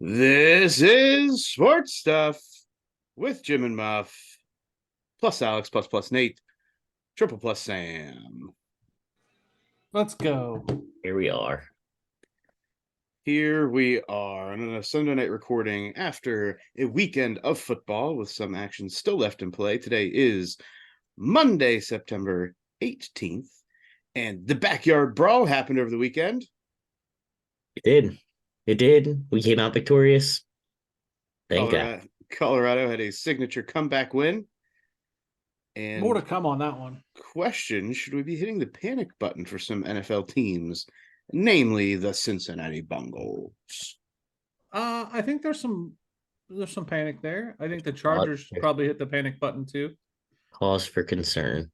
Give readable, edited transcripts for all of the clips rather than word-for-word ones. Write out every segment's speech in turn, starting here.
This is Sports Stuff with Jim and Muff, plus Alex, plus Nate, triple plus Sam. Let's go. Here we are. Here we are on a Sunday night recording after a weekend of football with some action still left in play. Today is Monday, September 18th, and the Backyard Brawl happened over the weekend. It did. It did. We came out victorious. Thank God. Colorado had a signature comeback win. And more to come on that one. Question, should we be hitting the panic button for some NFL teams, namely the Cincinnati Bengals? I think there's some panic there. I think the Chargers probably hit the panic button too. Cause for concern.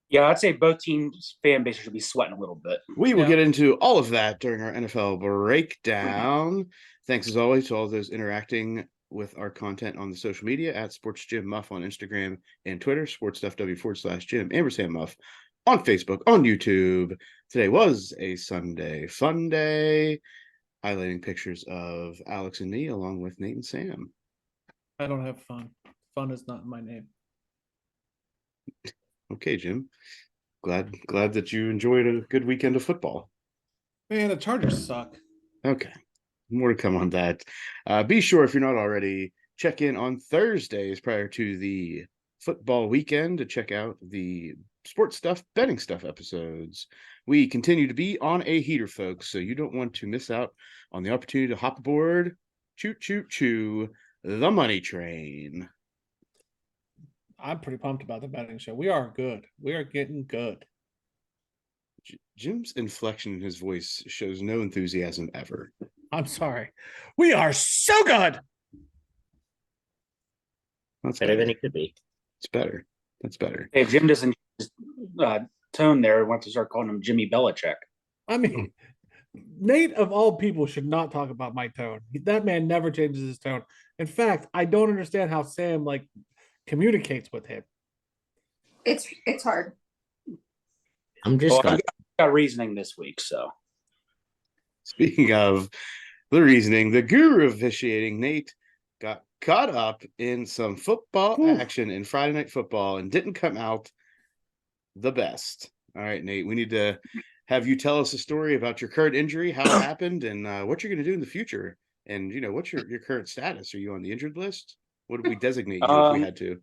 Yeah, I'd say both teams' fan bases should be sweating a little bit. We will get into all of that during our NFL breakdown. Thanks as always to all those interacting with our content on the social media at SportsJimMuff on Instagram and Twitter, sportsstuffw.Jim _Muff on Facebook, on YouTube. Today was a Sunday fun day, highlighting pictures of Alex and me along with Nate and Sam. I don't have fun. Fun is not in my name. Okay, Jim. Glad that you enjoyed a good weekend of football. Man, the Chargers suck. Okay. More to come on that. Be sure, if you're not already, check in on Thursdays prior to the football weekend to check out the sports stuff, betting stuff episodes. We continue to be on a heater, folks, so you don't want to miss out on the opportunity to hop aboard, choo, the money train. I'm pretty pumped about the betting show. We are good. We are getting good. Jim's inflection in his voice shows no enthusiasm ever. I'm sorry. We are so good. That's Better than it could be. It's better. That's better. If Jim doesn't tone there, I want to start calling him Jimmy Belichick. I mean, Nate, of all people, should not talk about my tone. That man never changes his tone. In fact, I don't understand how Sam communicates with him. It's hard. I'm just I've got reasoning this week, so. Speaking of the reasoning, the guru of officiating, Nate, got caught up in some football action in Friday Night Football and didn't come out the best. All right, Nate, we need to have you tell us a story about your current injury, how it happened, and what you're going to do in the future. And, what's your current status? Are you on the injured list? What would we designate you if we had to?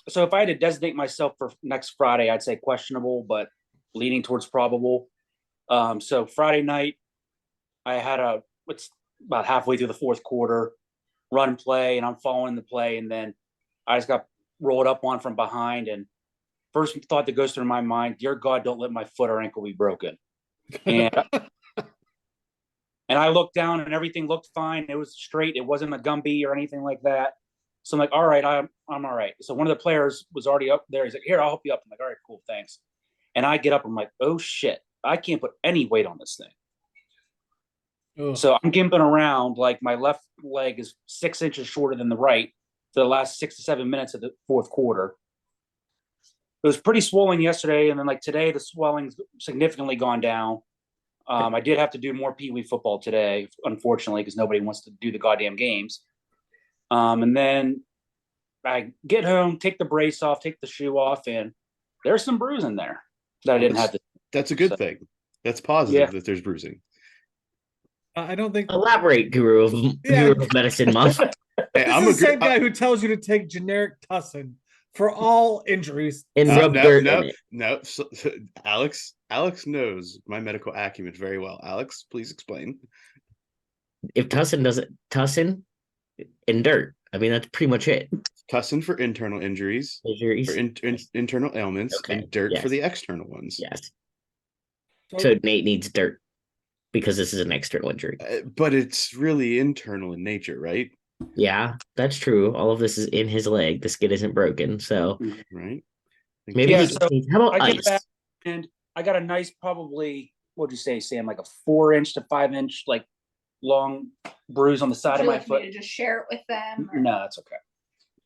So if I had to designate myself for next Friday, I'd say questionable, but leaning towards probable. So Friday night, I had it's about halfway through the fourth quarter, run play, and I'm following the play, and then I just got rolled up on from behind, and first thought that goes through my mind, dear God, don't let my foot or ankle be broken. And and I looked down, and everything looked fine. It was straight. It wasn't a Gumby or anything like that. So I'm like, all right, I'm all right. So one of the players was already up there. He's like, here, I'll help you up. I'm like, all right, cool, thanks. And I get up. I'm like, oh, shit. I can't put any weight on this thing. Ugh. So I'm gimping around like my left leg is 6 inches shorter than the right for the last 6 to 7 minutes of the fourth quarter. It was pretty swollen yesterday. And then today, the swelling's significantly gone down. I did have to do more Pee Wee football today, unfortunately, because nobody wants to do the goddamn games. And then I get home, take the brace off, take the shoe off, and there's some bruising there that I didn't have to. That's a good thing. That's positive that there's bruising. I don't think. Elaborate, guru of medicine, Muff. Hey, I'm the same guy who tells you to take generic tussin for all injuries. And rub dirt in it. No. So, Alex knows my medical acumen very well. Alex, please explain. If tussin doesn't and dirt. I mean, that's pretty much it. Tussin for internal injuries. For internal ailments, and dirt for the external ones. Yes. So Nate needs dirt because this is an external injury. But it's really internal in nature, right? Yeah, that's true. All of this is in his leg. The skin isn't broken, so right. Maybe how about I ice? get back and I got a nice, probably, what'd you say, Sam? Like a 4-inch to 5-inch, long bruise on the side of my foot. To just share it with them? Or? No, that's okay.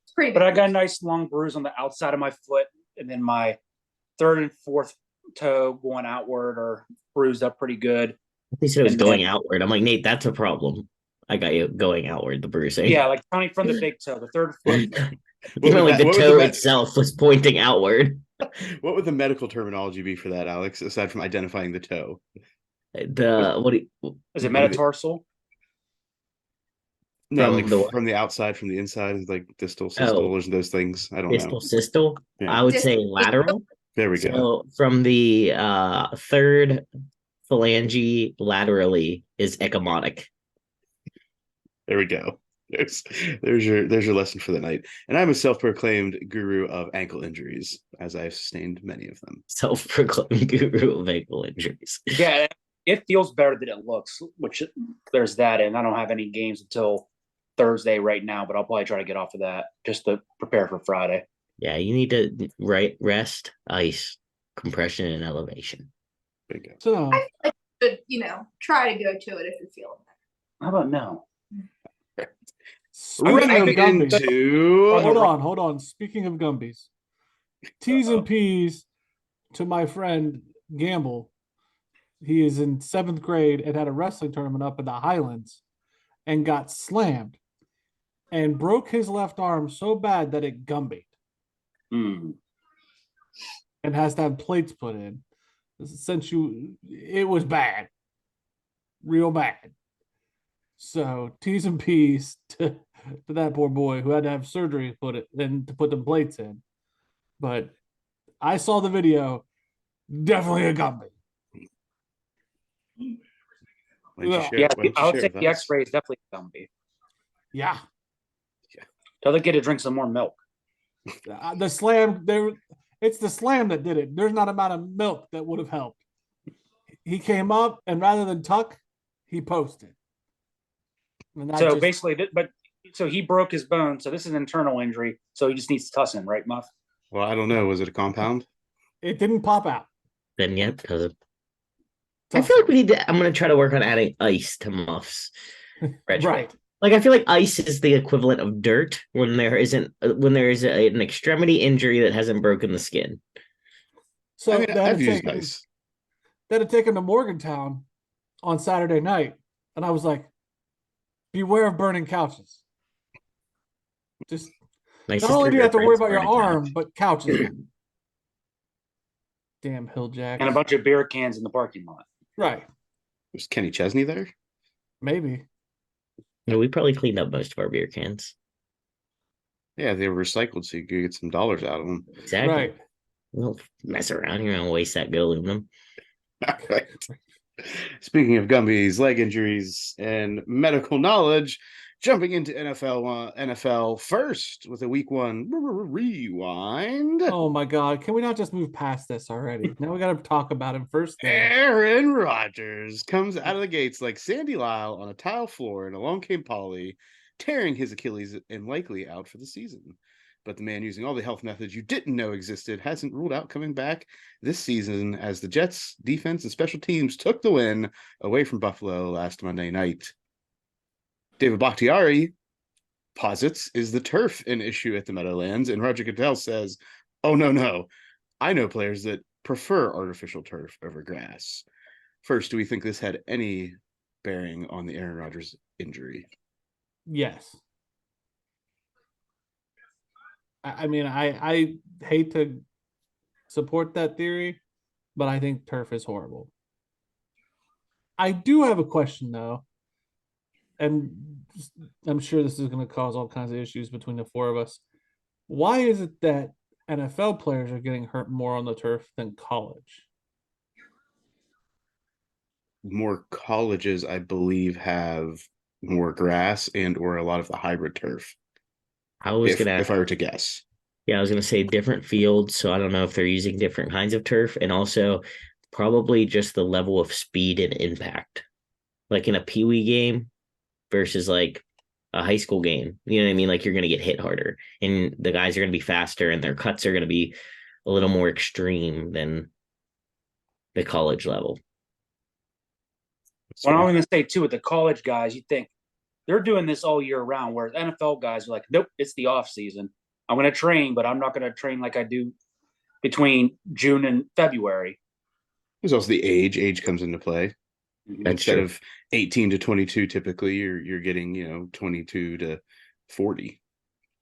It's pretty. But I got a nice long bruise on the outside of my foot, and then my third and fourth toe going outward are bruised up pretty good. They said it was going outward. I'm like, Nate, that's a problem. I got you going outward, the bruising. Yeah, like counting from the big toe, the third foot. Even like the what would toe the itself was pointing outward. what would the medical terminology be for that, Alex? Aside from identifying the toe, The what do Is it Maybe the- metatarsal? no, From like the what? from the outside, from the inside, is like distal, systal, Oh, or those things. I don't know. distal systole? Yeah. I would say Distal. lateral. There we go. So from the third phalange laterally is ecchymotic. There we go. There's your lesson for the night. And I'm a self-proclaimed guru of ankle injuries, as I've sustained many of them. Self-proclaimed guru of ankle injuries. Yeah, it feels better than it looks, which there's that. And I don't have any games until Thursday right now, but I'll probably try to get off of that just to prepare for Friday. Yeah, you need to rest, ice, compression, and elevation. There you go. So I feel like you should, try to go to it if you're feeling better. How about no? speaking of Running Gumbies, into hold on. Speaking of Gumbies, T's and P's to my friend Gamble. He is in 7th grade and had a wrestling tournament up in the Highlands and got slammed and broke his left arm so bad that it gumbied Hmm. and has to have plates put in. It was bad, real bad. So T's and P's to that poor boy who had to have surgery to put the plates in. But I saw the video, definitely a gumby. Why don't you share- Yeah, why don't you I would share say with the us? X-ray is definitely Gumby. Yeah. Tell the kid to drink some more milk. The slam there, it's the slam that did it. There's not amount of milk that would have helped. He came up and rather than tuck, he posted. And that So just- basically, so he broke his bone. So this is an internal injury. So he just needs tussin, right, Muff? Well, I don't know. Was it a compound? it didn't pop out. Then yeah, because I feel like we need to. I'm gonna try to work on adding ice to Muff's retro. Right. Like I feel like ice is the equivalent of dirt when there is an extremity injury that hasn't broken the skin. So I mean, they had I've to used take him- ice. they had to take him to Morgantown on Saturday night. And I was like, beware of burning couches. Just Nice not only do you have to worry about your arm, but couches. Damn hill jacks. And a bunch of beer cans in the parking lot. Right. Was Kenny Chesney there? Maybe. No, we probably cleaned up most of our beer cans. Yeah, they were recycled, so you could get some dollars out of them. Exactly. Right. Don't mess around. You're gonna waste that go aluminum. Right. Speaking of Gumby's leg injuries and medical knowledge, jumping into NFL first with a week 1 rewind. Oh my God. Can we not just move past this already? Now we got to talk about him first thing. Aaron Rodgers comes out of the gates like Sandy Lyle on a tile floor, and along came Polly, tearing his Achilles and likely out for the season. But the man using all the health methods you didn't know existed hasn't ruled out coming back this season as the Jets defense and special teams took the win away from Buffalo last Monday night. David Bakhtiari posits is the turf an issue at the Meadowlands, and Roger Goodell says, oh, no. I know players that prefer artificial turf over grass. First, do we think this had any bearing on the Aaron Rodgers injury? Yes. I mean, I hate to support that theory, but I think turf is horrible. I do have a question though, and I'm sure this is going to cause all kinds of issues between the four of us. Why is it that NFL players are getting hurt more on the turf than college? More colleges, I believe, have more grass and or a lot of the hybrid turf. I was If gonna I were to guess. Yeah, I was gonna say different fields, so I don't know if they're using different kinds of turf, and also probably just the level of speed and impact. Like in a peewee game versus like a high school game. You know what I mean? Like you're gonna get hit harder and the guys are gonna be faster and their cuts are gonna be a little more extreme than the college level. What I'm going to say too, with the college guys, you think they're doing this all year round, whereas NFL guys are like, nope, it's the off season. I'm going to train, but I'm not going to train like I do between June and February. There's also the age. Age comes into play. Mhm. Instead true. of 18 to 22, typically you're getting 22 to 40.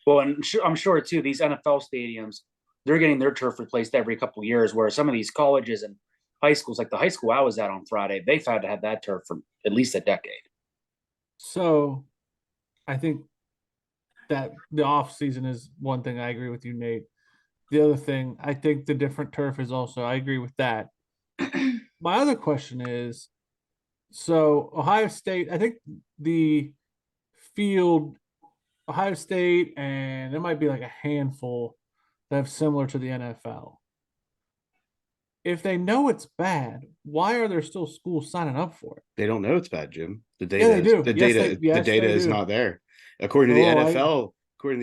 Well, and I'm sure too, these NFL stadiums, they're getting their turf replaced every couple of years, where some of these colleges and high schools, like the high school I was at on Friday, they've had to have that turf for at least a decade. So I think that the off season is one thing. I agree with you, Nate. The other thing, I think the different turf is also, I agree with that. My other question is, so Ohio State, I think the field, Ohio State, and there might be like a handful that have similar to the NFL. If they know it's bad, why are there still schools signing up for it? They don't know it's bad, Jim. The Yeah, they data, do. the Yes, data, the yes, data they is do. not there. According to the Oh,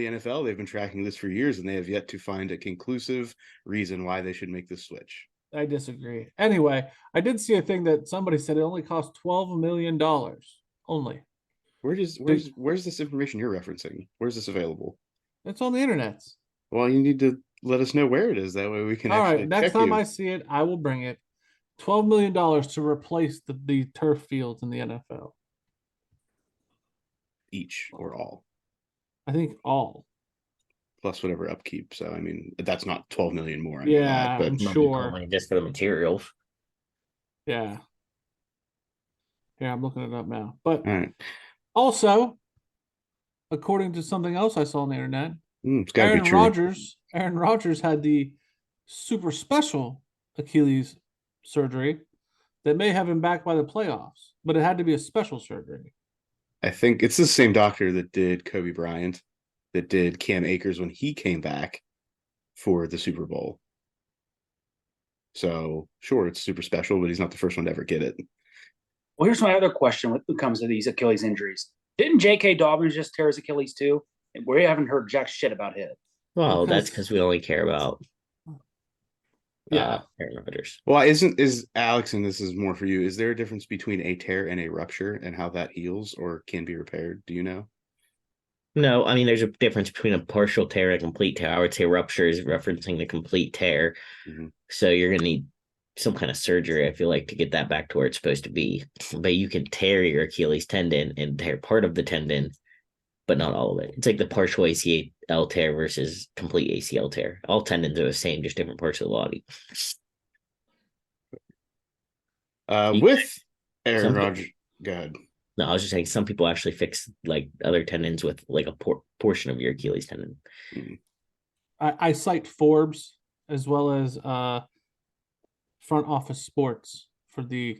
NFL, they've been tracking this for years, and they have yet to find a conclusive reason why they should make this switch. I disagree. Anyway, I did see a thing that somebody said it only cost $12 million only. Where's this information you're referencing? Where's this available? It's on the internet. Well, you need to let us know where it is. That way we can All right, actually next check time you. I see it, I will bring it. $12 million to replace the turf fields in the NFL. Each or all, I think all. plus whatever upkeep. So I mean, that's not 12 million more. I know Yeah, that, but I'm Might be sure. only just for the materials. Yeah. Yeah, I'm looking it up now. But all right, also, according to something else I saw on the internet, it's got to be true. Aaron Rodgers had the super special Achilles surgery that may have him back by the playoffs, but it had to be a special surgery. I think it's the same doctor that did Kobe Bryant, that did Cam Akers when he came back for the Super Bowl. So sure, it's super special, but he's not the first one to ever get it. Well, here's my other question when it comes to these Achilles injuries. Didn't J.K. Dobbins just tear his Achilles too? We haven't heard jack shit about him. Well, Because- that's because we only care about Yeah. Aaron Rodgers. Well, is Alex, and this is more for you, is there a difference between a tear and a rupture and how that heals or can be repaired? Do you know? No, I mean, there's a difference between a partial tear and a complete tear. I would say rupture is referencing the complete tear. Mm-hmm. So you're going to need some kind of surgery, I feel like, to get that back to where it's supposed to be. But you can tear your Achilles tendon and tear part of the tendon, but not all of it. It's like the partial ACL tear versus complete ACL tear. All tendons are the same, just different parts of the body. With Aaron some- Rodgers, go ahead. No, I was just saying some people actually fix like other tendons with like a portion of your Achilles tendon. I cite Forbes as well as Front Office Sports for the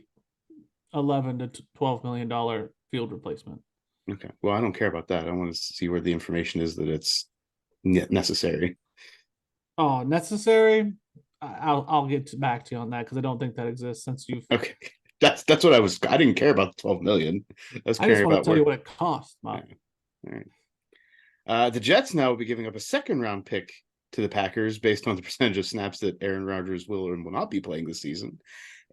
$11 to $12 million field replacement. Okay. Well, I don't care about that. I want to see where the information is that it's necessary. Oh, necessary? I'll get back to you on that because I don't think that exists since you've. Okay. That's what I didn't care about the 12 million. I was I just caring want about to tell you what it costs, Mom. All right. The Jets now will be giving up a second round pick to the Packers based on the percentage of snaps that Aaron Rodgers will or will not be playing this season.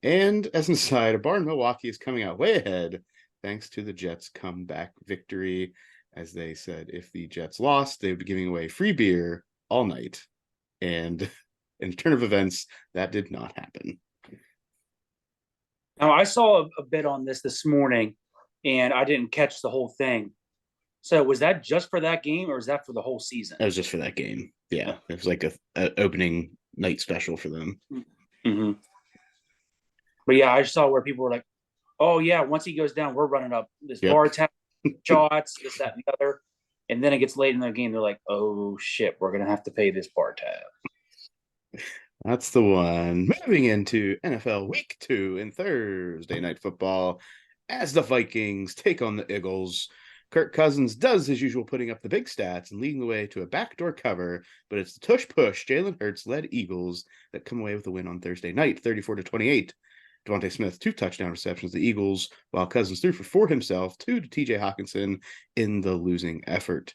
And as an aside, a bar in Milwaukee is coming out way ahead thanks to the Jets' comeback victory. As they said, if the Jets lost, they would be giving away free beer all night. And in a turn of events, that did not happen. Now, I saw a bit on this morning, and I didn't catch the whole thing. So was that just for that game, or is that for the whole season? That was just for that game. Yeah, it was like a opening night special for them. Mm-hmm. But yeah, I saw where people were like, "Oh yeah, once he goes down, we're running up this bar tab shots, this, that, and the other." And then it gets late in the game, they're like, "Oh shit, we're gonna have to pay this bar tab." That's the one. Moving into NFL Week 2 in Thursday Night Football, as the Vikings take on the Eagles. Kirk Cousins does his usual, putting up the big stats and leading the way to a backdoor cover, but it's the tush-push Jalen Hurts-led Eagles that come away with the win on Thursday night, 34-28. Devontae Smith, 2 touchdown receptions to the Eagles, while Cousins threw for 4 himself, 2 to TJ Hawkinson in the losing effort.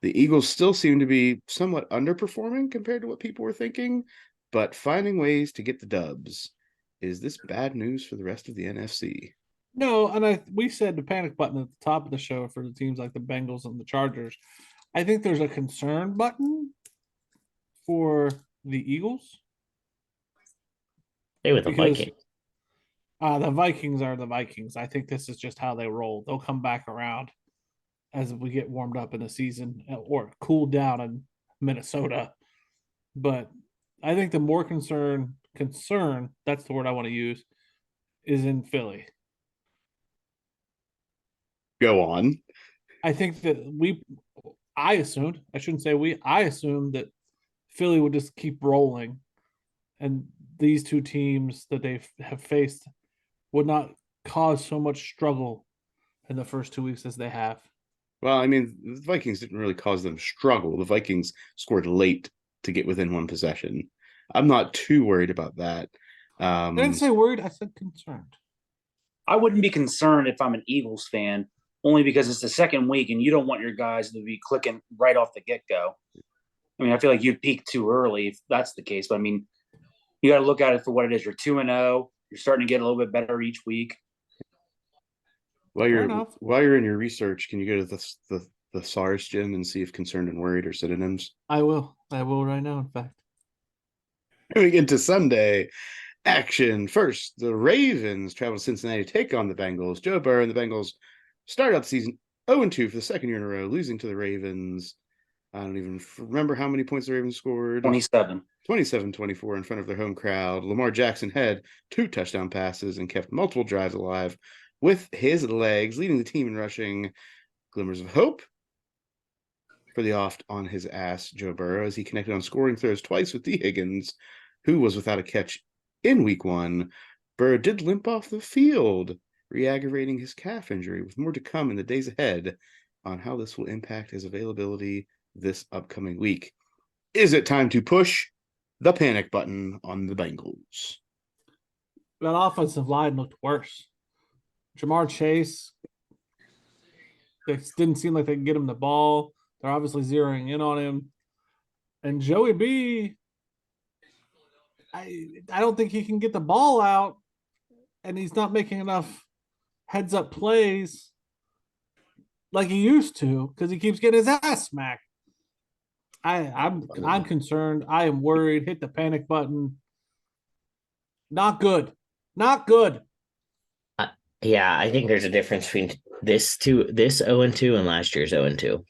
The Eagles still seem to be somewhat underperforming compared to what people were thinking, but finding ways to get the dubs. Is this bad news for the rest of the NFC? No, and we said the panic button at the top of the show for the teams like the Bengals and the Chargers. I think there's a concern button for the Eagles. Hey, with the Because- Vikings. The Vikings are the Vikings. I think this is just how they roll. They'll come back around as we get warmed up in the season or cooled down in Minnesota. But I think the more concern, that's the word I want to use, is in Philly. Go on. I think that I assumed that Philly would just keep rolling and these two teams that they have faced would not cause so much struggle in the first 2 weeks as they have. Well, I mean, the Vikings didn't really cause them struggle. The Vikings scored late to get within one possession. I'm not too worried about that. I didn't say worried. I said concerned. I wouldn't be concerned if I'm an Eagles fan, only because it's the second week and you don't want your guys to be clicking right off the get-go. I mean, I feel like you'd peak too early if that's the case. But, I mean, you got to look at it for what it is. You're 2-0. You're starting to get a little bit better each week. While you're in your research, can you go to the SARS gym and see if concerned and worried are synonyms? I will right now, in fact. Moving into Sunday action. First, the Ravens travel to Cincinnati to take on the Bengals. Joe Burrow and the Bengals start out the season 0-2 for the second year in a row, losing to the Ravens. I don't even remember how many points the Ravens scored. 27. 27-24 in front of their home crowd. Lamar Jackson had 2 touchdown passes and kept multiple drives alive with his legs, leading the team in rushing. Glimmers of hope for the oft on his ass Joe Burrow as he connected on scoring throws twice with D. Higgins, who was without a catch in week 1. Burrow did limp off the field, re-aggravating his calf injury, with more to come in the days ahead on how this will impact his availability this upcoming week. Is it time to push the panic button on the Bengals? That offensive line looked worse. Jamar Chase, they didn't seem like they could get him the ball. They're obviously zeroing in on him. And Joey B, I don't think he can get the ball out, and he's not making enough heads-up plays like he used to because he keeps getting his ass smacked. I'm concerned. I am worried. Hit the panic button. Not good. Not good. Yeah, I think there's a difference between this 0-2 and last year's 0-2.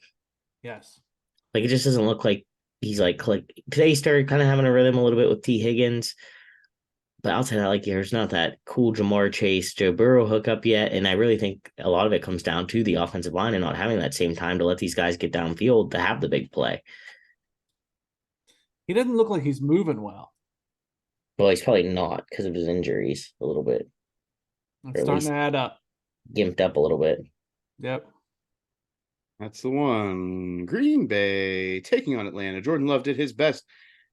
Yes. Like, it just doesn't look like he's like today he started kind of having a rhythm a little bit with T. Higgins. But outside that, like, there's not that cool Jamar Chase, Joe Burrow hookup yet. And I really think a lot of it comes down to the offensive line and not having that same time to let these guys get downfield to have the big play. He doesn't look like he's moving well. Well, he's probably not because of his injuries a little bit. It's starting to add up. Gimped up a little bit. Yep. That's the one. Green Bay taking on Atlanta. Jordan Love did his best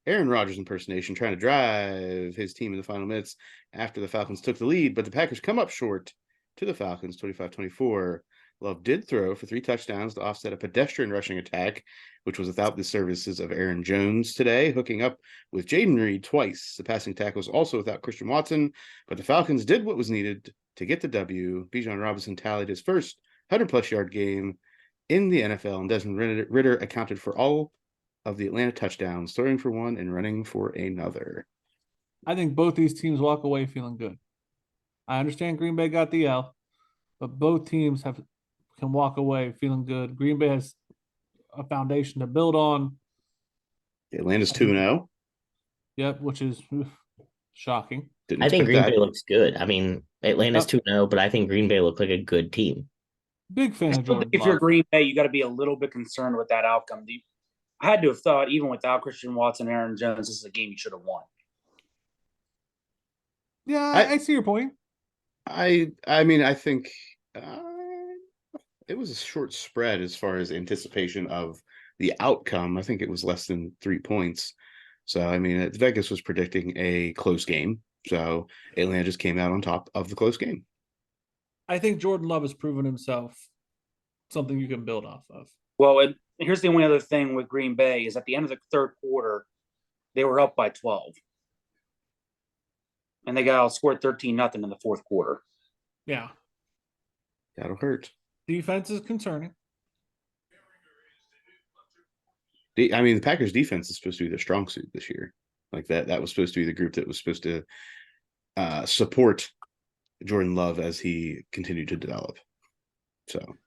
Aaron Rodgers impersonation, trying to drive his team in the final minutes after the Falcons took the lead, but the Packers come up short to the Falcons, 25-24. Love did throw for 3 touchdowns to offset a pedestrian rushing attack, which was without the services of Aaron Jones today, hooking up with Jaden Reed twice. The passing attack was also without Christian Watson, but the Falcons did what was needed to get the W. Bijan Robinson tallied his first 100-plus yard game in the NFL, and Desmond Ridder accounted for all of the Atlanta touchdowns, throwing for 1 and running for another. I think both these teams walk away feeling good. I understand Green Bay got the L, but both teams can walk away feeling good. Green Bay has a foundation to build on. Atlanta's 2-0. Yep, which is shocking. I think Green Bay looks good. I mean, Atlanta's 2-0, but I think Green Bay looked like a good team. Big fan of Jordan. If you're Green Bay, you got to be a little bit concerned with that outcome. I had to have thought, even without Christian Watson, Aaron Jones, this is a game you should have won. Yeah, I see your point. I mean, I think it was a short spread as far as anticipation of the outcome. I think it was less than 3 points. So, I mean, Vegas was predicting a close game. So, Atlanta just came out on top of the close game. I think Jordan Love has proven himself something you can build off of. Well, here's the only other thing with Green Bay is at the end of the third quarter, they were up by 12. And they got outscored 13-0 in the fourth quarter. Yeah. That'll hurt. Defense is concerning. I mean, the Packers defense is supposed to be their strong suit this year. Like that was supposed to be the group that was supposed to support Jordan Love as he continued to develop. So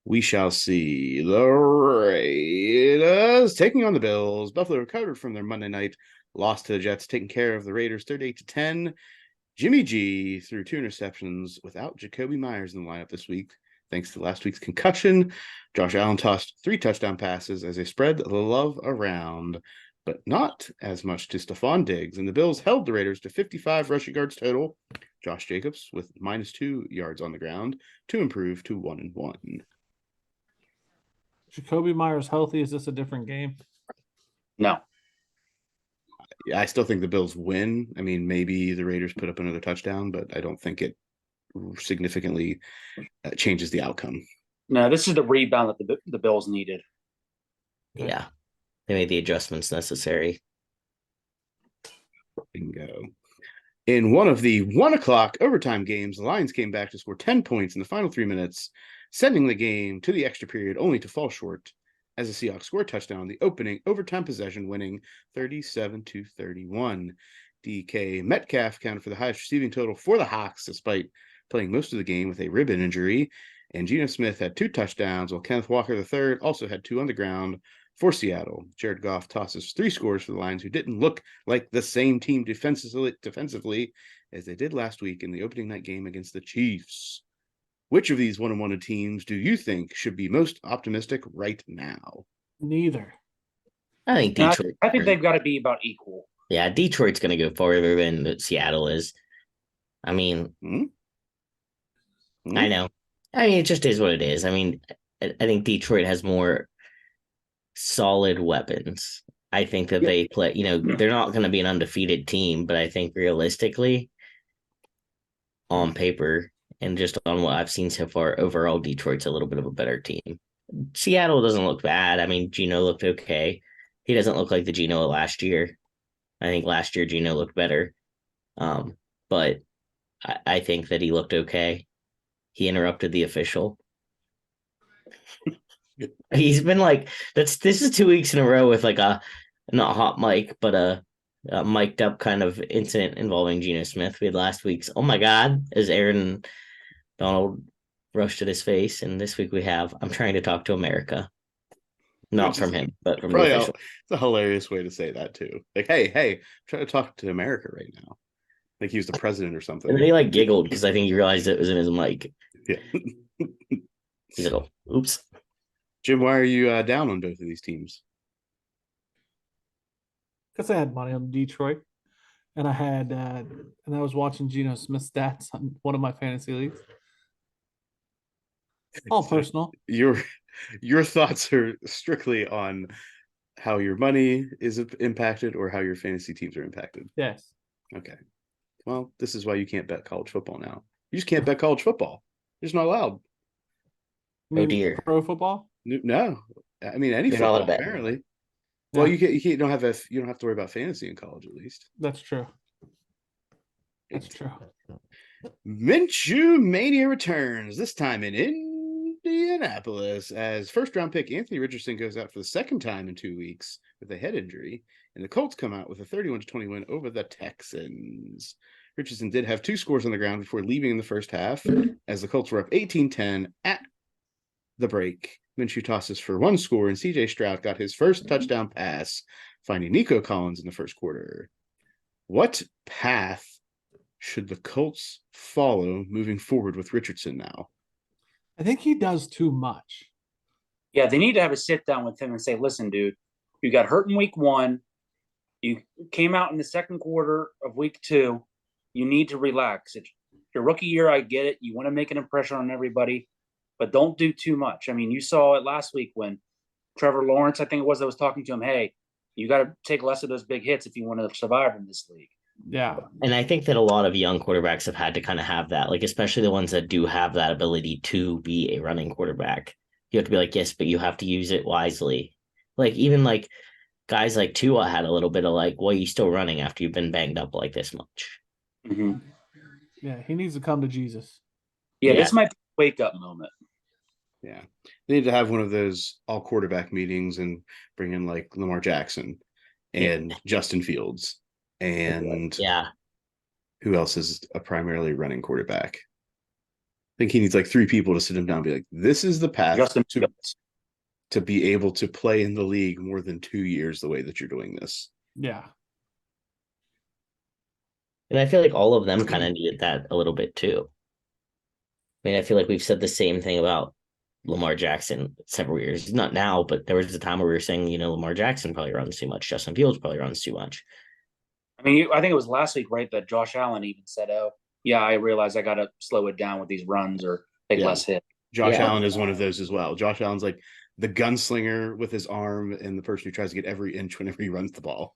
we shall see. The Raiders taking on the Bills. Buffalo recovered from their Monday night loss to the Jets, taking care of the Raiders 38-10. Jimmy G threw 2 interceptions without Jacoby Myers in the lineup this week, thanks to last week's concussion. Josh Allen tossed 3 touchdown passes as they spread the love around, but not as much to Stephon Diggs. And the Bills held the Raiders to 55 rushing yards total. Josh Jacobs with -2 yards on the ground to improve to 1-1. Jacoby Myers healthy. Is this a different game? No. I still think the Bills win. I mean, maybe the Raiders put up another touchdown, but I don't think it significantly changes the outcome. No, this is the rebound that the Bills needed. Yeah. They made the adjustments necessary. Bingo. In one of the 1:00 overtime games, the Lions came back to score 10 points in the final 3 minutes, sending the game to the extra period only to fall short as the Seahawks scored a touchdown on the opening overtime possession, winning 37-31. DK Metcalf counted for the highest receiving total for the Hawks, despite playing most of the game with a ribon injury. And Geno Smith had 2 touchdowns, while Kenneth Walker III also had 2 on the ground for Seattle. Jared Goff tosses 3 scores for the Lions, who didn't look like the same team defensively as they did last week in the opening night game against the Chiefs. Which of these 1-1 teams do you think should be most optimistic right now? Neither. I think No, Detroit. I think they've got to be about equal. Yeah, Detroit's going to go farther than Seattle is. I mean, I know. I mean, it just is what it is. I mean, I think Detroit has more solid weapons. I think that they play, they're not going to be an undefeated team, but I think realistically, on paper, and just on what I've seen so far, overall, Detroit's a little bit of a better team. Seattle doesn't look bad. I mean, Geno looked okay. He doesn't look like the Geno of last year. I think last year Geno looked better. But I think that he looked okay. He interrupted the official. He's been like, this is 2 weeks in a row with like a, not hot mic, but a mic'd up kind of incident involving Geno Smith. We had last week's, oh my God, as Aaron Donald rushed at his face. And this week we have, I'm trying to talk to America. Not from him, but from the official. It's a hilarious way to say that too. Like, hey, I'm trying to talk to America right now. Like he was the president or something. And then he like giggled because I think he realized it was in his mic. Yeah. He's like, oops. Jim, why are you down on both of these teams? Because I had money on Detroit, and I was watching Geno Smith stats on one of my fantasy leagues. All personal. Your thoughts are strictly on how your money is impacted or how your fantasy teams are impacted. Yes. Okay. Well, this is why you can't bet college football now. You just can't bet college football. It's not allowed. Oh dear. Pro football? No. I mean any football apparently. Yeah. Well, you don't have to worry about fantasy in college at least. That's true. That's true. Minshew Mania returns, this time in Indianapolis, as first-round pick Anthony Richardson goes out for the second time in 2 weeks with a head injury, and the Colts come out with a 31-20 win over the Texans. Richardson did have 2 scores on the ground before leaving in the first half, as the Colts were up 18-10 at the break. Minshew tosses for 1 score, and C.J. Stroud got his first touchdown pass, finding Nico Collins in the first quarter. What path should the Colts follow moving forward with Richardson now? I think he does too much. Yeah, they need to have a sit down with him and say, listen, dude, you got hurt in week 1. You came out in the second quarter of week 2. You need to relax. It's your rookie year. I get it. You want to make an impression on everybody, but don't do too much. I mean, you saw it last week when Trevor Lawrence, I think it was, that was talking to him, hey, you got to take less of those big hits if you want to survive in this league. Yeah. And I think that a lot of young quarterbacks have had to kind of have that, like, especially the ones that do have that ability to be a running quarterback. You have to be like, yes, but you have to use it wisely. Like, even like guys like Tua had a little bit of like, well, you still running after you've been banged up like this much. Mm-hmm. Yeah, he needs to come to Jesus. Yeah, this might be a wake-up moment. Yeah. They need to have one of those all quarterback meetings and bring in like Lamar Jackson and Justin Fields and who else is a primarily running quarterback? I think he needs like 3 people to sit him down and be like, this is the path Justin to be able to play in the league more than 2 years the way that you're doing this. Yeah. And I feel like all of them kind of needed that a little bit too. I mean, I feel like we've said the same thing about Lamar Jackson several years. Not now, but there was a time where we were saying, Lamar Jackson probably runs too much. Justin Fields probably runs too much. I mean, I think it was last week, right, that Josh Allen even said, "Oh, yeah, I realize I got to slow it down with these runs or take less hit." Josh Allen is one of those as well. Josh Allen's like the gunslinger with his arm and the person who tries to get every inch whenever he runs the ball.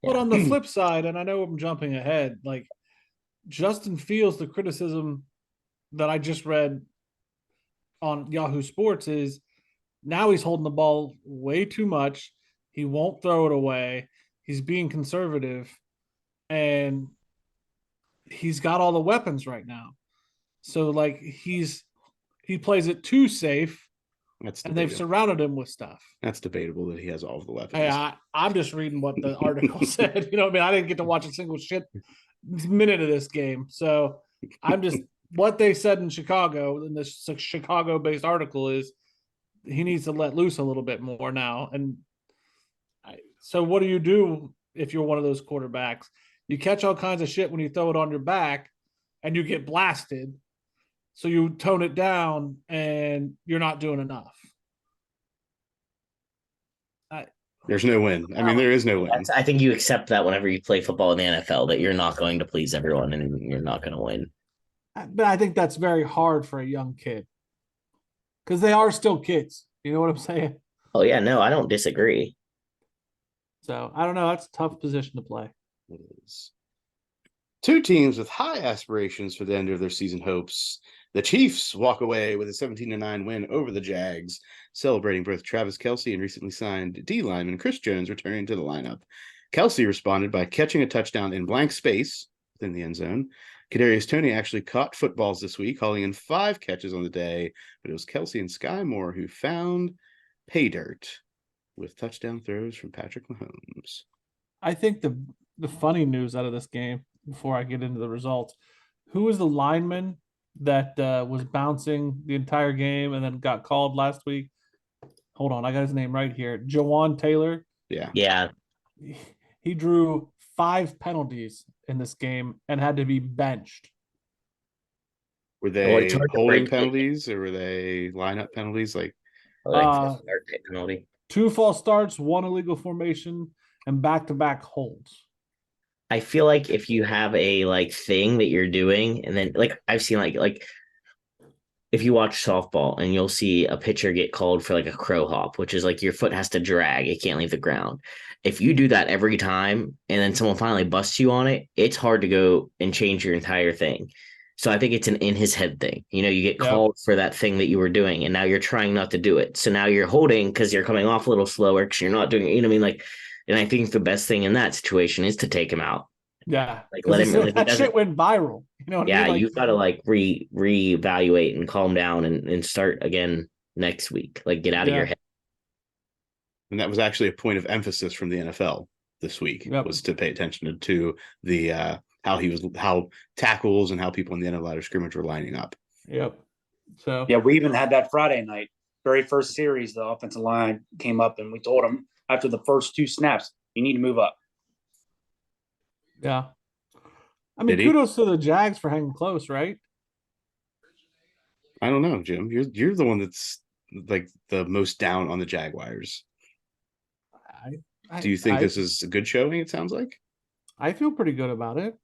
But on the flip side, and I know I'm jumping ahead, like Justin Fields, the criticism that I just read on Yahoo Sports is now he's holding the ball way too much. He won't throw it away. He's being conservative, and he's got all the weapons right now. So like he plays it too safe, and they've surrounded him with stuff. That's debatable that he has all of the weapons. Hey, I'm just reading what the article said. You know what I mean? I didn't get to watch a single minute of this game. So I'm just what they said in Chicago in this Chicago-based article is he needs to let loose a little bit more now. And so what do you do if you're one of those quarterbacks? You catch all kinds of shit when you throw it on your back and you get blasted. So you tone it down and you're not doing enough. There's no win. I mean, there is no win. I think you accept that whenever you play football in the NFL, that you're not going to please everyone and you're not going to win. But I think that's very hard for a young kid because they are still kids. You know what I'm saying? Oh, yeah. No, I don't disagree. So I don't know. That's a tough position to play. It is. 2 teams with high aspirations for the end of their season hopes. The Chiefs walk away with a 17-9 win over the Jags, celebrating both Travis Kelce and recently signed D lineman Chris Jones returning to the lineup. Kelce responded by catching a touchdown in blank space within the end zone. Kadarius Toney actually caught footballs this week, hauling in 5 catches on the day, but it was Kelce and Sky Moore who found pay dirt with touchdown throws from Patrick Mahomes. I think the funny news out of this game, before I get into the results, who was the lineman that was bouncing the entire game and then got called last week? Hold on, I got his name right here. Jawan Taylor. Yeah. He drew 5 penalties in this game and had to be benched. Were they holding penalties or were they lineup penalties? Penalty. 2 false starts, 1 illegal formation, and back-to-back holds. I feel like if you have a thing that you're doing, and then I've seen like if you watch softball and you'll see a pitcher get called for a crow hop, which is your foot has to drag, it can't leave the ground. If you do that every time and then someone finally busts you on it, it's hard to go and change your entire thing. So I think it's an in his head thing. You get called for that thing that you were doing and now you're trying not to do it. So now you're holding because you're coming off a little slower because you're not doing it. You know what I mean? And I think the best thing in that situation is to take him out. Yeah. Let him. That shit went viral. You know what I mean? You've got to reevaluate and calm down and start again next week. Get out of your head. And that was actually a point of emphasis from the NFL this week was to pay attention to the how tackles and how people in the end of ladder scrimmage were lining up. Yep. So we even had that Friday night, very first series. The offensive line came up and we told them after the first 2 snaps, you need to move up. Yeah. I mean, kudos to the Jags for hanging close, right? I don't know, Jim. You're the one that's the most down on the Jaguars. Do you think this is a good showing, it sounds like? I feel pretty good about it.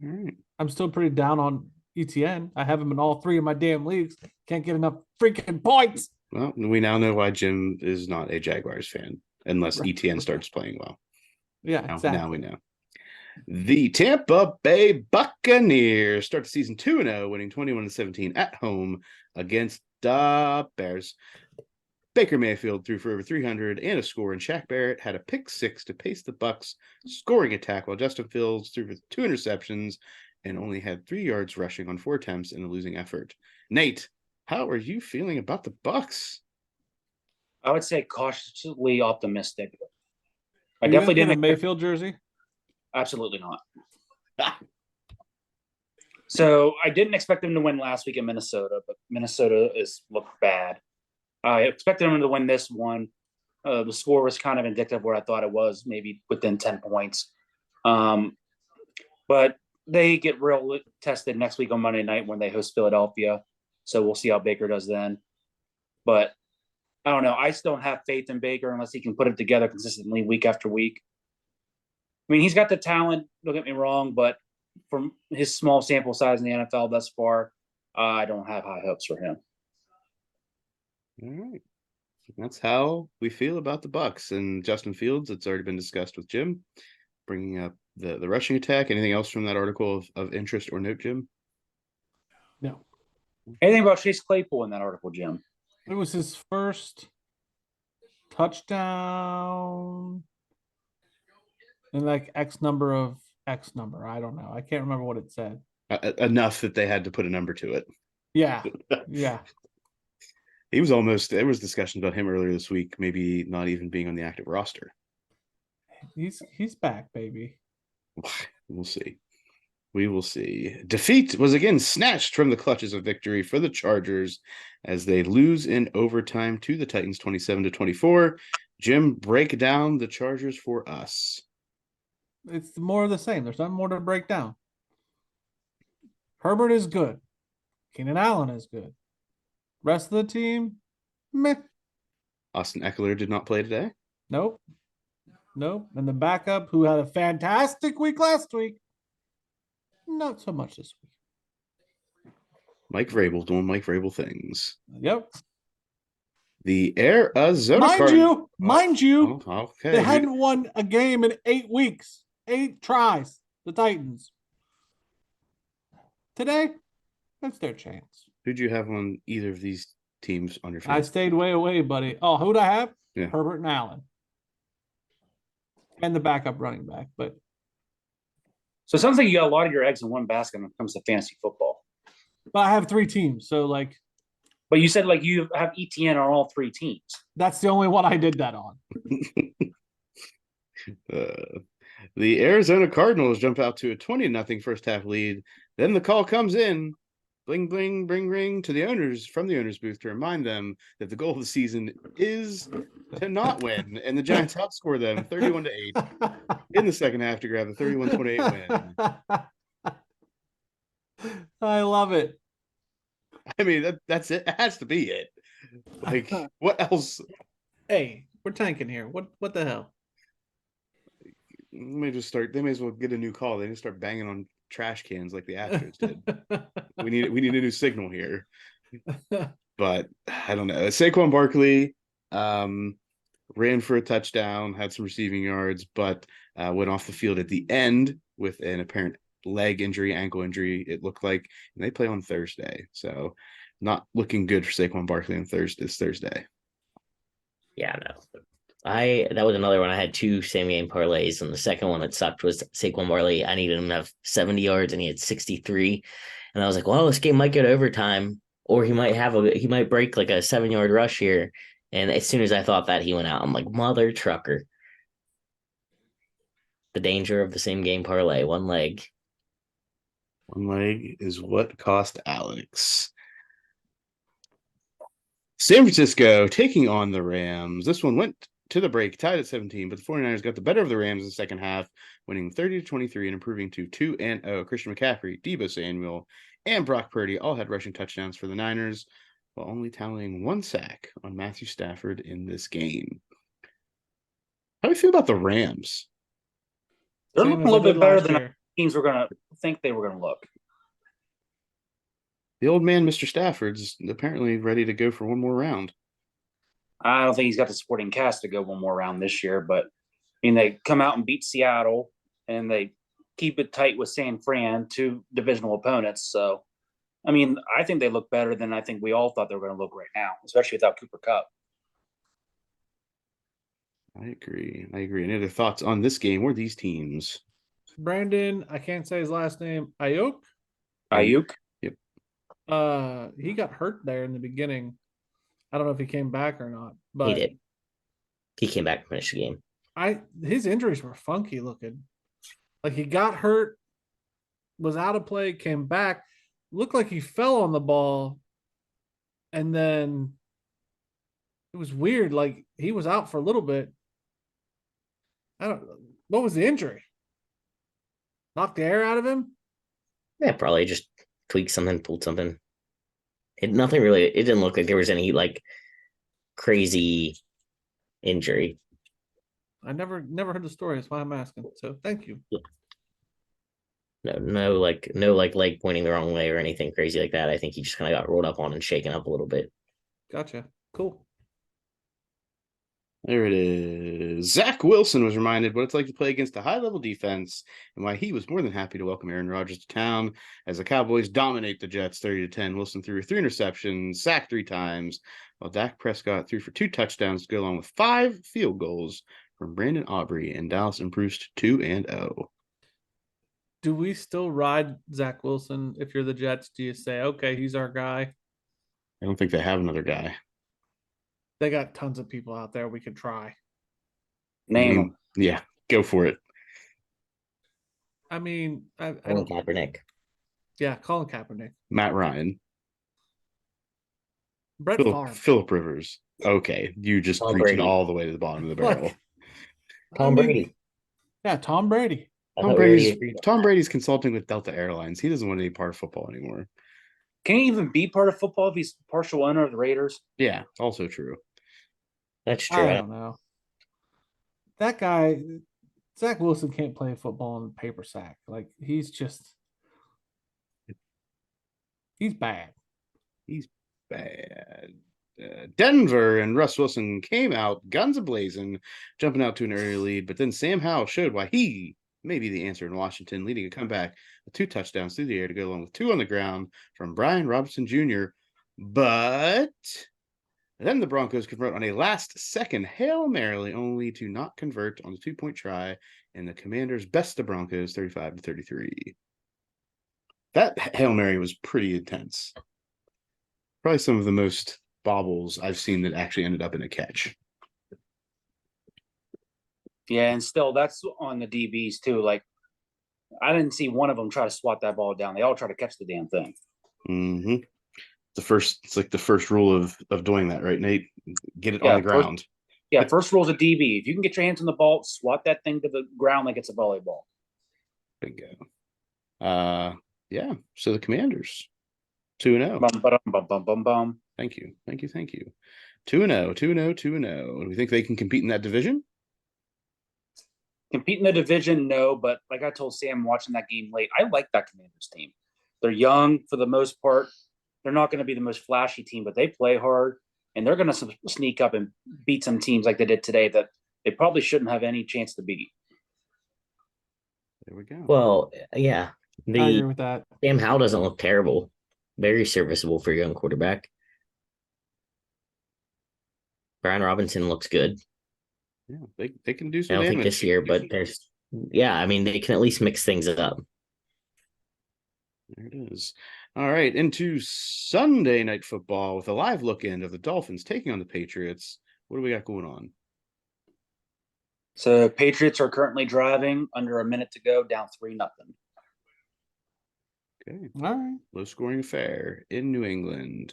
All right. I'm still pretty down on ETN. I have him in all 3 of my damn leagues. Can't get enough freaking points. Well, we now know why Jim is not a Jaguars fan, unless ETN starts playing well. Yeah, exactly. Now we know. The Tampa Bay Buccaneers start the season 2-0, winning 21-17 at home against the Bears. Baker Mayfield threw for over 300 and a score, and Shaq Barrett had a pick 6 to pace the Bucs' scoring attack, while Justin Fields threw for 2 interceptions and only had 3 yards rushing on 4 attempts in a losing effort. Nate, how are you feeling about the Bucs? I would say cautiously optimistic. I definitely didn't a Mayfield jersey. Absolutely not. So I didn't expect them to win last week in Minnesota, but Minnesota looked bad. I expected them to win this one. The score was kind of indicative of what I thought it was, maybe within 10 points. But they get real tested next week on Monday night when they host Philadelphia. So we'll see how Baker does then. But I don't know. I still don't have faith in Baker unless he can put it together consistently week after week. I mean, he's got the talent, don't get me wrong, but from his small sample size in the NFL thus far, I don't have high hopes for him. All right. That's how we feel about the Bucks and Justin Fields. It's already been discussed with Jim, bringing up the rushing attack. Anything else from that article of interest or note, Jim? No. Anything about Chase Claypool in that article, Jim? It was his first touchdown and like X number. I don't know. I can't remember what it said. Enough that they had to put a number to it. Yeah. Yeah. He was almost, there was discussion about him earlier this week, maybe not even being on the active roster. He's back, baby. We'll see. We will see. Defeat was again snatched from the clutches of victory for the Chargers as they lose in overtime to the Titans 27-24. Jim, break down the Chargers for us. It's more of the same. There's nothing more to break down. Herbert is good. Keenan Allen is good. Rest of the team, meh. Austin Eckler did not play today. Nope. And the backup, who had a fantastic week last week, not so much this week. Mike Vrabel doing Mike Vrabel things. Yep. The Arizona Mind you, okay. they hadn't won a game in 8 weeks. 8 tries, the Titans. Today, that's their chance. Who'd you have on either of these teams on your I stayed way away, buddy. Oh, who'd I have? Yeah. Herbert and Allen. And the backup running back. But so it sounds like you got a lot of your eggs in one basket when it comes to fantasy football. I have 3 teams. So, like. But you said, like, you have ETN on all 3 teams. That's the only one I did that on. The Arizona Cardinals jump out to a 20-0 first half lead. Then the call comes in. Bling, bling, bring, ring to the owners from the owner's booth to remind them that the goal of the season is to not win. And the Giants outscore them 31-8 in the second half to grab the 31-28 win. I love it. I mean, that's it. It has to be it. Like, what else? Hey, we're tanking here. What the hell? They may as well get a new call. They need to start banging on trash cans like the Astros did. We need a new signal here. But I don't know. Saquon Barkley ran for a touchdown, had some receiving yards, but went off the field at the end with an apparent ankle injury, it looked like, and they play on Thursday. So not looking good for Saquon Barkley on Thursday. Yeah, no. That was another one. I had 2 same game parlays, and the second one that sucked was Saquon Barkley. I needed him to have 70 yards, and he had 63. And I was like, well, this game might go to overtime, or he might break like a 7-yard rush here. And as soon as I thought that, he went out. I'm like, mother trucker. The danger of the same game parlay, one leg. One leg is what cost Alex. San Francisco taking on the Rams. This one went to the break, tied at 17, but the 49ers got the better of the Rams in the second half, winning 30-23 and improving to 2-0. Christian McCaffrey, Deebo Samuel, and Brock Purdy all had rushing touchdowns for the Niners, while only tallying 1 sack on Matthew Stafford in this game. How do you feel about the Rams? They're looking a little bit better than teams were going to think they were going to look. The old man, Mr. Stafford's apparently ready to go for one more round. I don't think he's got the supporting cast to go one more round this year, but I mean, they come out and beat Seattle, and they keep it tight with San Fran, 2 divisional opponents. So, I mean, I think they look better than I think we all thought they were going to look right now, especially without Cooper Kupp. I agree. Any other thoughts on this game or these teams? Brandon, I can't say his last name. Ayuk? Yep. He got hurt there in the beginning. I don't know if he came back or not, but He did. He came back and finished the game. His injuries were funky looking. Like, he got hurt was out of play, came back, looked like he fell on the ball, and then it was weird. Like he was out for a little bit. I don't. What was the injury? Knocked the air out of him. Yeah, probably just tweaked something, pulled something. Nothing really. It didn't look like there was any like crazy injury. I never heard the story. That's why I'm asking. So thank you. No leg pointing the wrong way or anything crazy like that. I think he just kind of got rolled up on and shaken up a little bit. Gotcha. Cool. There it is. Zach Wilson was reminded what it's like to play against a high-level defense and why he was more than happy to welcome Aaron Rodgers to town as the Cowboys dominate the Jets 30-10. Wilson threw 3 interceptions, sacked 3 times, while Dak Prescott threw for 2 touchdowns to go along with 5 field goals from Brandon Aubrey, and Dallas improves to 2-0. Do we still ride Zach Wilson if you're the Jets? Do you say, okay, he's our guy? I don't think they have another guy. They got tons of people out there we could try. Name him. Yeah, go for it. I mean, I Colin don't. Kaepernick. Yeah, Colin Kaepernick, Matt Ryan. Brett Favre. Philip Rivers. Okay, you just Tom reaching Brady. all the way to the bottom of the barrel. Like, Tom Brady. Yeah, Tom Brady. Tom Brady's consulting with Delta Airlines. He doesn't want any part of football anymore. Can he even be part of football if he's partial owner of the Raiders? Yeah, also true. That's true. I don't know. That guy, Zach Wilson, can't play football in paper sack. Like he's bad. He's bad. Denver and Russ Wilson came out guns a-blazing, jumping out to an early lead, but then Sam Howell showed why he may be the answer in Washington, leading a comeback with 2 touchdowns through the air to go along with 2 on the ground from Brian Robinson Jr. But then the Broncos convert on a last-second Hail Mary, only to not convert on the 2-point try, and the Commanders best the Broncos 35-33. That Hail Mary was pretty intense. Probably some of the most bobbles I've seen that actually ended up in a catch. Yeah, and still that's on the DBs too. Like I didn't see one of them try to swat that ball down. They all try to catch the damn thing. Mm-hmm. It's like the first rule of doing that, right, Nate? Get it on the ground. First rule is a DB. If you can get your hands on the ball, swat that thing to the ground like it's a volleyball. Bingo. Yeah. So the Commanders 2-0. Bum, ba-dum, bum, bum, bum, bum. Thank you. 2-0. 2-0. Do we think they can compete in that division? Compete in the division, no. But like I told Sam watching that game late, I like that Commanders team. They're young for the most part. They're not going to be the most flashy team, but they play hard, and they're going to sneak up and beat some teams like they did today that they probably shouldn't have any chance to beat. There we go. Well, yeah. I agree with that. Sam Howell doesn't look terrible. Very serviceable for a young quarterback. Brian Robinson looks good. Yeah, they can do I some don't damage think this year, but I mean, they can at least mix things up. There it is. All right, into Sunday night football with a live look in of the Dolphins taking on the Patriots. What do we got going on? So Patriots are currently driving under a minute to go, down 3-0. Okay. All right. Low scoring affair in New England.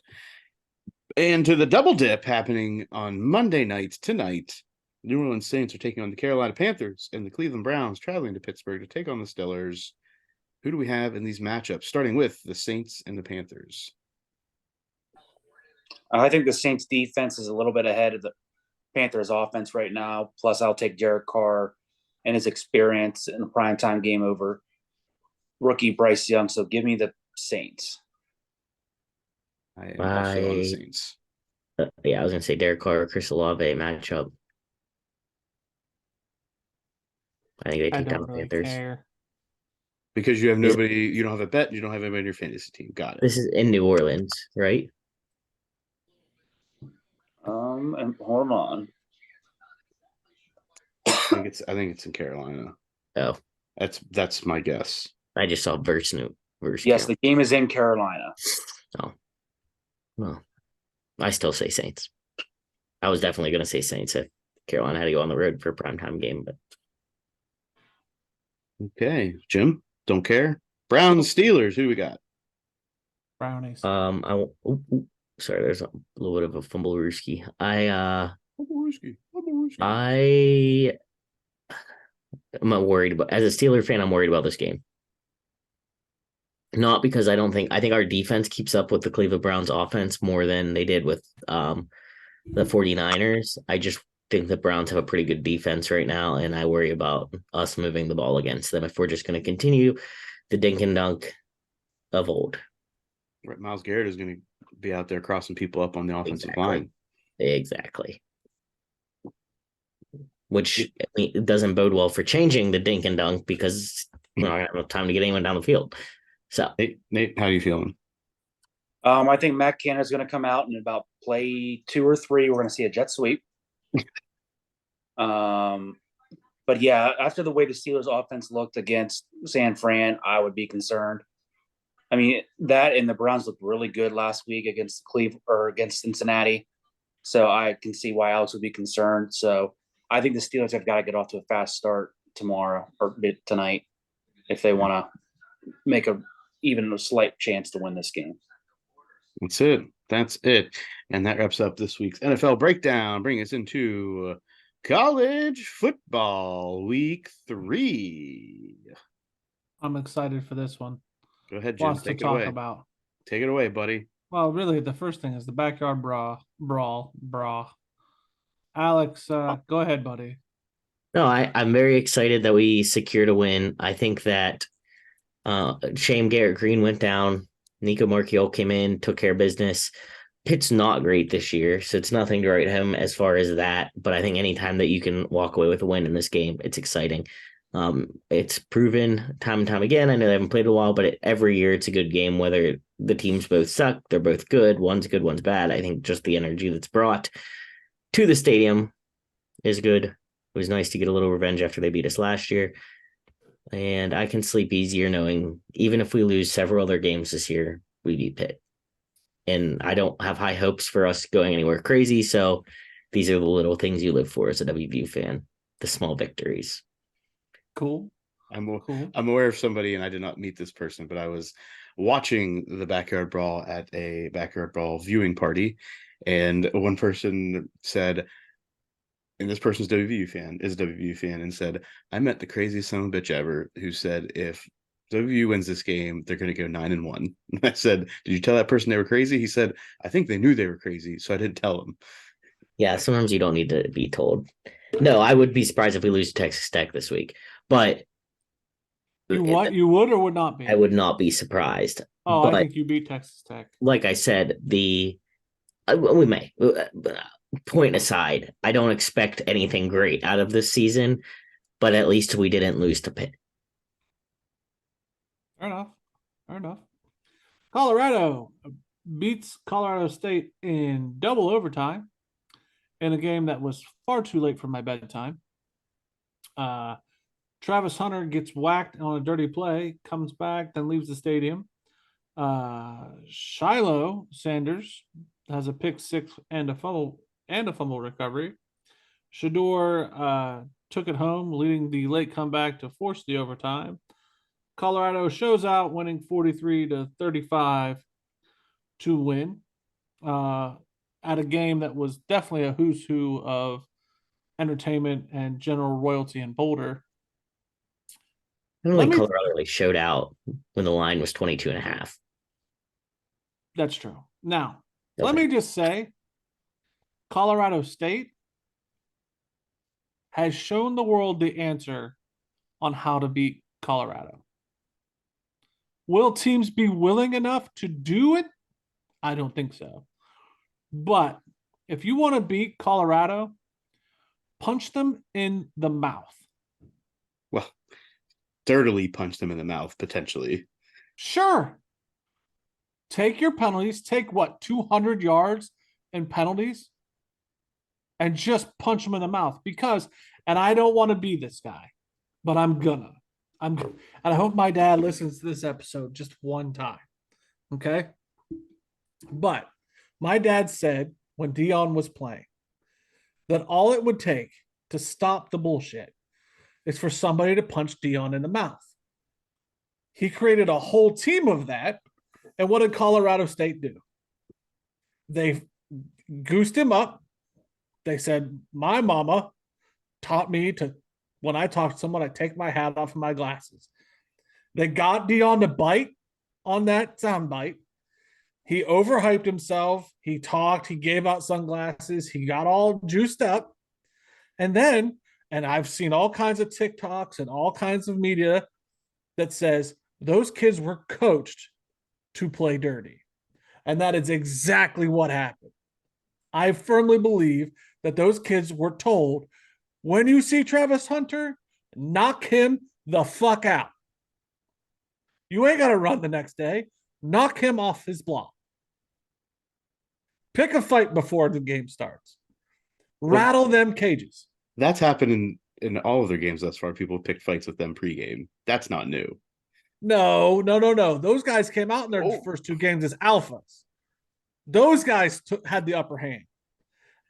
And to the double dip happening on Monday night tonight, New Orleans Saints are taking on the Carolina Panthers and the Cleveland Browns traveling to Pittsburgh to take on the Steelers. Who do we have in these matchups, starting with the Saints and the Panthers? I think the Saints defense is a little bit ahead of the Panthers offense right now. Plus, I'll take Derek Carr and his experience in a primetime game over rookie Bryce Young. So give me the Saints. I am also on the Saints. Yeah, I was going to say Derek Carr or Chris Olave matchup. I think they take down the Panthers. Care. Because you have nobody, you don't have a bet, you don't have anybody in your fantasy team. Got it. This is in New Orleans, right? And hold on. I think it's in Carolina. Oh, that's my guess. I just saw verse. Yes, the game is in Carolina. Oh, well, I still say Saints. I was definitely going to say Saints if Carolina had to go on the road for a primetime game, but okay, Jim, don't care. Browns Steelers. Who we got? Brownies. Sorry, there's a little bit of a fumble rooski. Risky. I'm not worried about, as a Steeler fan, I'm worried about this game. Not because I think our defense keeps up with the Cleveland Browns offense more than they did with the 49ers. I just think the Browns have a pretty good defense right now, and I worry about us moving the ball against them if we're just going to continue the dink and dunk of old. Right, Myles Garrett is going to be out there crossing people up on the offensive line. Exactly. Which it doesn't bode well for changing the dink and dunk because we're not going to have enough time to get anyone down the field. So, Nate, how are you feeling? I think Matt Canada's going to come out and about play 2 or 3. We're going to see a jet sweep. But yeah, after the way the Steelers offense looked against San Fran, I would be concerned. I mean, that and the Browns looked really good last week against Cleveland or against Cincinnati. So I can see why Alex would be concerned. So I think the Steelers have got to get off to a fast start tomorrow or tonight if they want to make even a slight chance to win this game. That's it. And that wraps up this week's NFL breakdown. Bring us into college football week 3. I'm excited for this one. Go ahead, Jim. Lots to talk about. Take it away, buddy. Well, really, the first thing is the backyard brawl. Alex, go ahead, buddy. no, I'm very excited that we secured a win. I think that Shane Garrett Green went down. Nico Marchiol came in, took care of business. Pitt's not great this year, so it's nothing to write him as far as that. But I think anytime that you can walk away with a win in this game, it's exciting. It's proven time and time again. I know they haven't played in a while, but every year it's a good game, whether the teams both suck, they're both good, one's bad. I think just the energy that's brought to the stadium is good. It was nice to get a little revenge after they beat us last year. And I can sleep easier knowing even if we lose several other games this year, we beat Pitt. And I don't have high hopes for us going anywhere crazy. So these are the little things you live for as a WVU fan, the small victories. Cool. I'm aware of somebody, and I did not meet this person, but I was watching the Backyard Brawl at a Backyard Brawl viewing party, and one person said, and this person's is a WVU fan, and said, I met the craziest son of a bitch ever who said if WVU wins this game, they're going to go 9-1. And I said, did you tell that person they were crazy? He said, I think they knew they were crazy, so I didn't tell them. Yeah, sometimes you don't need to be told. No, I would be surprised if we lose to Texas Tech this week. But you would or would not be? I would not be surprised. Oh, but, I think you beat Texas Tech. Like I said, we may. Point aside, I don't expect anything great out of this season, but at least we didn't lose to Pitt. Fair enough. Colorado beats Colorado State in double overtime in a game that was far too late for my bedtime. Travis Hunter gets whacked on a dirty play, comes back, then leaves the stadium. Shiloh Sanders has a pick 6 and a fumble recovery. Shador took it home, leading the late comeback to force the overtime. Colorado shows out, winning 43-35 to win at a game that was definitely a who's who of entertainment and general royalty in Boulder. I don't think Colorado really showed out when the line was 22.5. That's true. Now, let me just say, Colorado State has shown the world the answer on how to beat Colorado. Will teams be willing enough to do it? I don't think so. But if you want to beat Colorado, punch them in the mouth. Well, dirtily punch them in the mouth, potentially. Sure. Take your penalties. Take 200 yards in penalties and just punch them in the mouth and I don't want to be this guy, but I'm gonna. And I hope my dad listens to this episode just one time. Okay? But my dad said when Dion was playing that all it would take to stop the bullshit is for somebody to punch Dion in the mouth. He created a whole team of that. And what did Colorado State do? They goosed him up. They said, my mama taught me to, when I talk to someone, I take my hat off and my glasses. They got Dion to bite on that soundbite. He overhyped himself. He talked. He gave out sunglasses. He got all juiced up. And then, and I've seen all kinds of TikToks and all kinds of media that says those kids were coached to play dirty. And that is exactly what happened. I firmly believe that those kids were told, when you see Travis Hunter, knock him the fuck out. You ain't got to run the next day. Knock him off his block. Pick a fight before the game starts. Rattle them cages. That's happened in all of their games thus far. People picked fights with them pregame. That's not new. No. Those guys came out in their first two games as alphas. Those guys had the upper hand.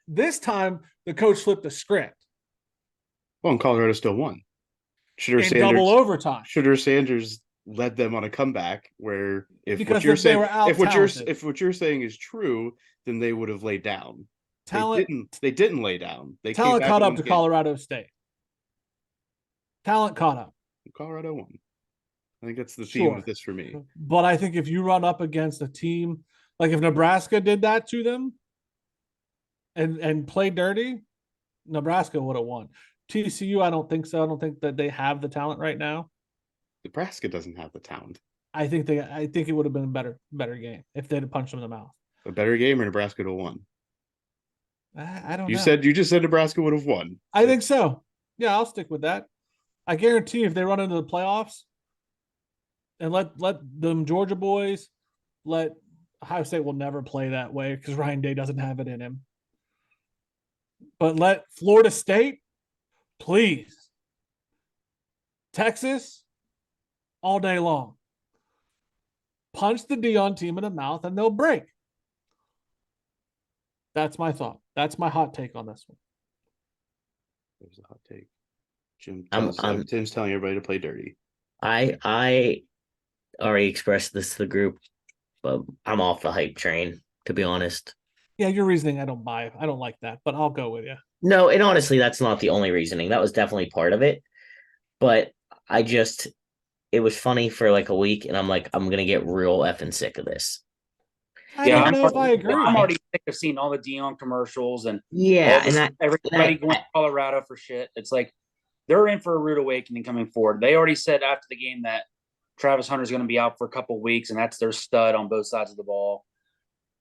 This time, the coach flipped the script. Well, and Colorado still won. In double overtime. Shooter Sanders led them on a comeback where if Because what you're they saying were if what you're saying is true, then they would have laid down. They didn't lay down. Talent caught up to Colorado State. Talent caught up. Colorado won. I think that's the theme of this for me. But I think if you run up against a team, like if Nebraska did that to them and played dirty, Nebraska would have won. TCU, I don't think so. I don't think that they have the talent right now. Nebraska doesn't have the talent. I think it would have been a better game if they'd have punched them in the mouth. A better game, or Nebraska would have won? I don't know. You just said Nebraska would have won. I think so. Yeah, I'll stick with that. I guarantee if they run into the playoffs and let them Georgia boys, let Ohio State will never play that way because Ryan Day doesn't have it in him. But let Florida State, please. Texas, all day long. Punch the Dion team in the mouth and they'll break. That's my thought. That's my hot take on this one. There's a hot take. Tim's telling everybody to play dirty. I already expressed this to the group, but I'm off the hype train, to be honest. Yeah, your reasoning I don't buy. I don't like that, but I'll go with you. No, and honestly, that's not the only reasoning. That was definitely part of it. But it was funny for like a week, and I'm like, I'm going to get real effing sick of this. I don't know if I agree. I'm already sick of seeing all the Dion commercials and everybody going to Colorado for shit. It's like they're in for a rude awakening coming forward. They already said after the game that Travis Hunter is going to be out for a couple of weeks, and that's their stud on both sides of the ball.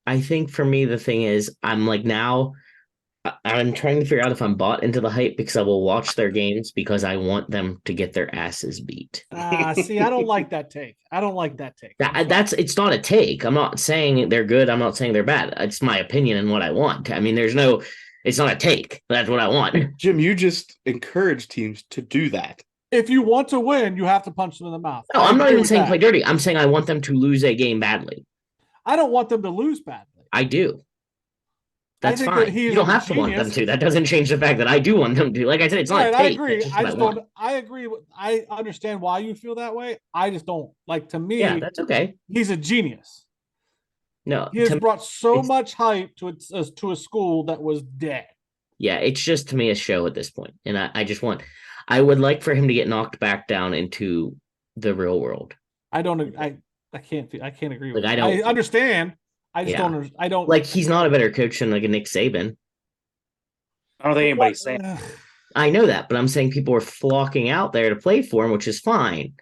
I think for me, the thing is, I'm like now, I'm trying to figure out if I'm bought into the hype because I will watch their games because I want them to get their asses beat. See, I don't like that take. It's not a take. I'm not saying they're good. I'm not saying they're bad. It's my opinion and what I want. I mean, it's not a take. That's what I want. Jim, you just encourage teams to do that. If you want to win, you have to punch them in the mouth. No, I'm not even saying play dirty. I'm saying I want them to lose a game badly. I don't want them to lose badly. I do. That's fine. You don't have to want them to. That doesn't change the fact that I do want them to. Like I said, it's not a take. I agree. I agree. I understand why you feel that way. I just don't. Like, to me, yeah, that's okay. He's a genius. No, he has brought so much hype to a school that was dead. Yeah, it's just to me a show at this point, and I would like for him to get knocked back down into the real world. I can't agree with like, that. I understand. I don't like he's not a better coach than like a Nick Saban. I don't think anybody's saying. I know that, but I'm saying people are flocking out there to play for him, which is fine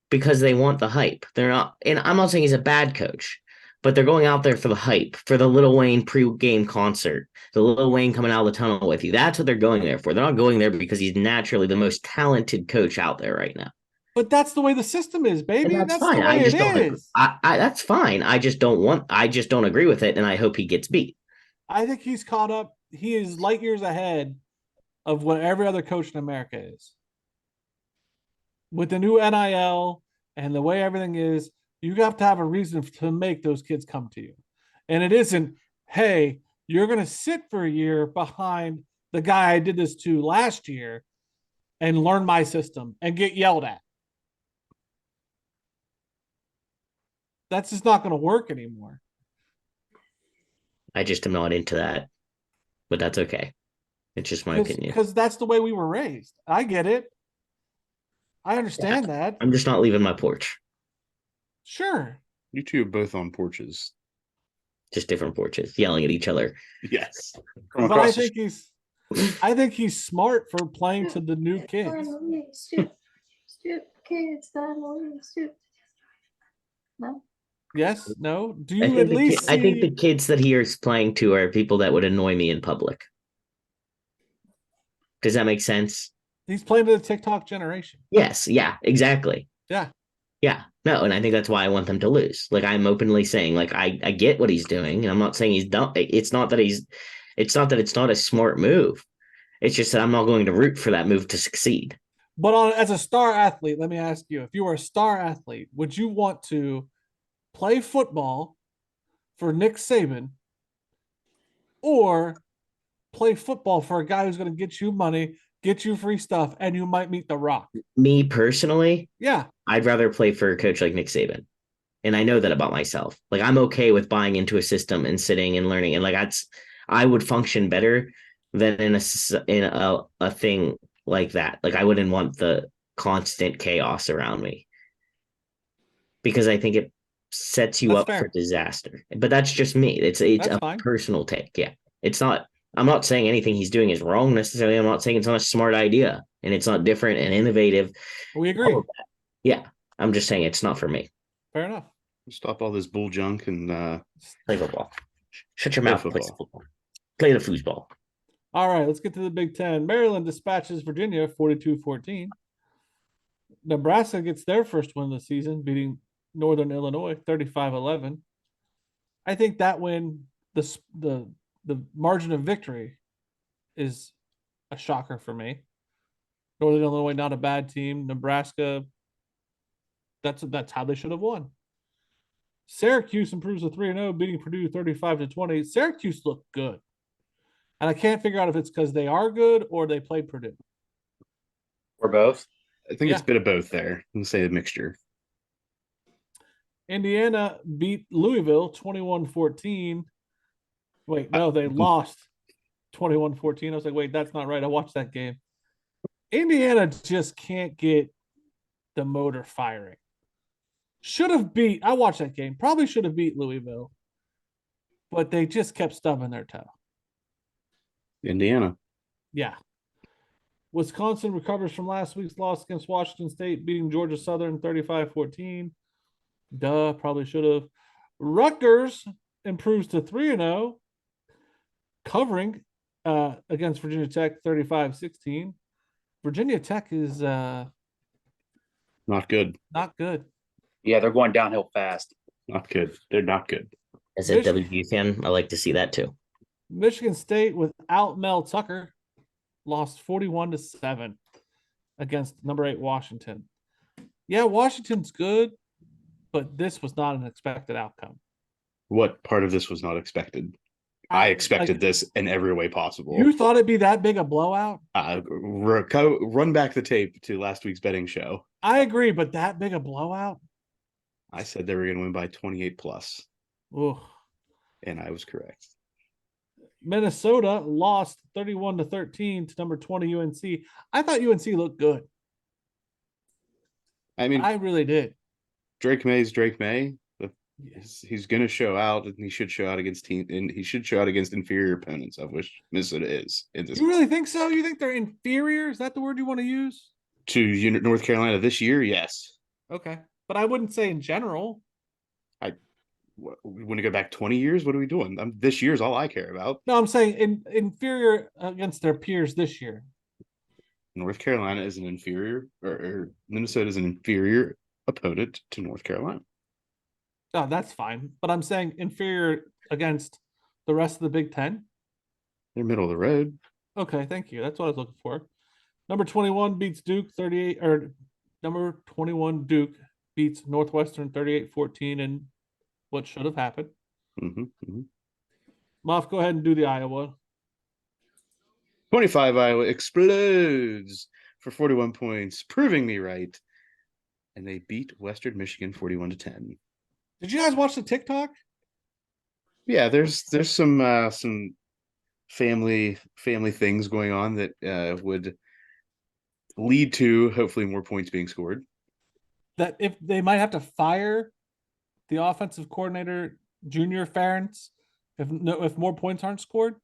because they want the hype. They're not, and I'm not saying he's a bad coach, but they're going out there for the hype, for the Lil Wayne pre-game concert, the Lil Wayne coming out of the tunnel with you. That's what they're going there for. They're not going there because he's naturally the most talented coach out there right now. But that's the way the system is, baby. That's fine. That's fine. I just don't agree with it, and I hope he gets beat. I think he's caught up. He is light years ahead of what every other coach in America is. With the new NIL and the way everything is, you have to have a reason to make those kids come to you. And it isn't, hey, you're going to sit for a year behind the guy I did this to last year and learn my system and get yelled at. That's just not going to work anymore. I just am not into that, but that's okay. It's just my opinion. Because that's the way we were raised. I get it. I understand that. I'm just not leaving my porch. Sure. You two are both on porches. Just different porches, yelling at each other. Yes. From But I across the think he's smart for playing to the new kids. Stoop, kids, stoop. No. Yes? No? Do you I at think, least I think see the kids that he is playing to are people that would annoy me in public. Does that make sense? he's playing to the TikTok generation? Yes. Yeah, exactly. Yeah. Yeah. No, and I think that's why I want them to lose. Like, I'm openly saying, like, I get what he's doing, and I'm not saying he's dumb. It's not that it's not a smart move. It's just that I'm not going to root for that move to succeed. But as a star athlete, let me ask you, if you were a star athlete, would you want to play football for Nick Saban or play football for a guy who's going to get you money, get you free stuff, and you might meet The Rock? Me personally, Yeah. I'd rather play for a coach like Nick Saban. And I know that about myself. Like, I'm okay with buying into a system and sitting and learning. And like, I would function better than in a thing like that. Like, I wouldn't want the constant chaos around me, because I think it sets you That's up fair. for disaster. But that's just me. It's That's a fine. personal take. Yeah. It's not, I'm not saying anything he's doing is wrong necessarily. I'm not saying it's not a smart idea and it's not different and innovative. We agree. All of that. Yeah. I'm just saying it's not for me. Fair enough. Stop all this bull junk and Play football. Shut your Play mouth. Play football. football. Play the foosball. All right, let's get to the Big Ten. Maryland dispatches Virginia 42-14. Nebraska gets their first win of the season, beating Northern Illinois 35-11. I think that win, the margin of victory, is a shocker for me. Northern Illinois, not a bad team. Nebraska, that's how they should have won. Syracuse improves to 3-0, beating Purdue 35-20. Syracuse looked good. And I can't figure out if it's because they are good or they played Purdue. Or both. I think it's Yeah. a bit of both there. I'm say a mixture. Indiana beat Louisville 21-14. Wait, no, they lost 21-14. I was like, wait, that's not right. I watched that game. Indiana just can't get the motor firing. I watched that game. Probably should have beat Louisville, but they just kept stubbing their toe. Indiana. Yeah. Wisconsin recovers from last week's loss against Washington State, beating Georgia Southern 35-14. Duh, probably should have. Rutgers improves to 3-0, covering against Virginia Tech 35-16. Virginia Tech is Not good. not good. Yeah, they're going downhill fast. Not good. They're not good. As a WU fan, I like to see that too. Michigan State without Mel Tucker lost 41-7 against number 8 Washington. Yeah, Washington's good, but this was not an expected outcome. What part of this was not expected? I expected this in every way possible. You thought it'd be that big a blowout? Run back the tape to last week's betting show. I agree, but that big a blowout? I said they were going to win by 28 plus, Ooh. and I was correct. Minnesota lost 31-13 to number 20 UNC. I thought UNC looked good. I mean, I really did. Drake May's Drake May. He's going to show out, and he should show out against inferior opponents, of which Minnesota is. You really think so? You think they're inferior? Is that the word you want to use? To North Carolina this year? Yes. Okay. But I wouldn't say in general. We want to go back 20 years? What are we doing? This year's all I care about. No, I'm saying inferior against their peers this year. North Carolina is an inferior, or Minnesota is an inferior opponent to North Carolina. Oh, that's fine. But I'm saying inferior against the rest of the Big Ten. They're middle of the road. Okay, thank you. That's what I was looking for. Number 21 beats Duke 38, or number 21 Duke beats Northwestern 38-14 in what should have happened. Muff, go ahead and do the Iowa. 25 Iowa explodes for 41 points, proving me right. And they beat Western Michigan 41-10. Did you guys watch the TikTok? Yeah, there's some family things going on that would lead to hopefully more points being scored. That if they might have to fire the offensive coordinator, Junior Ferentz, if more points aren't scored.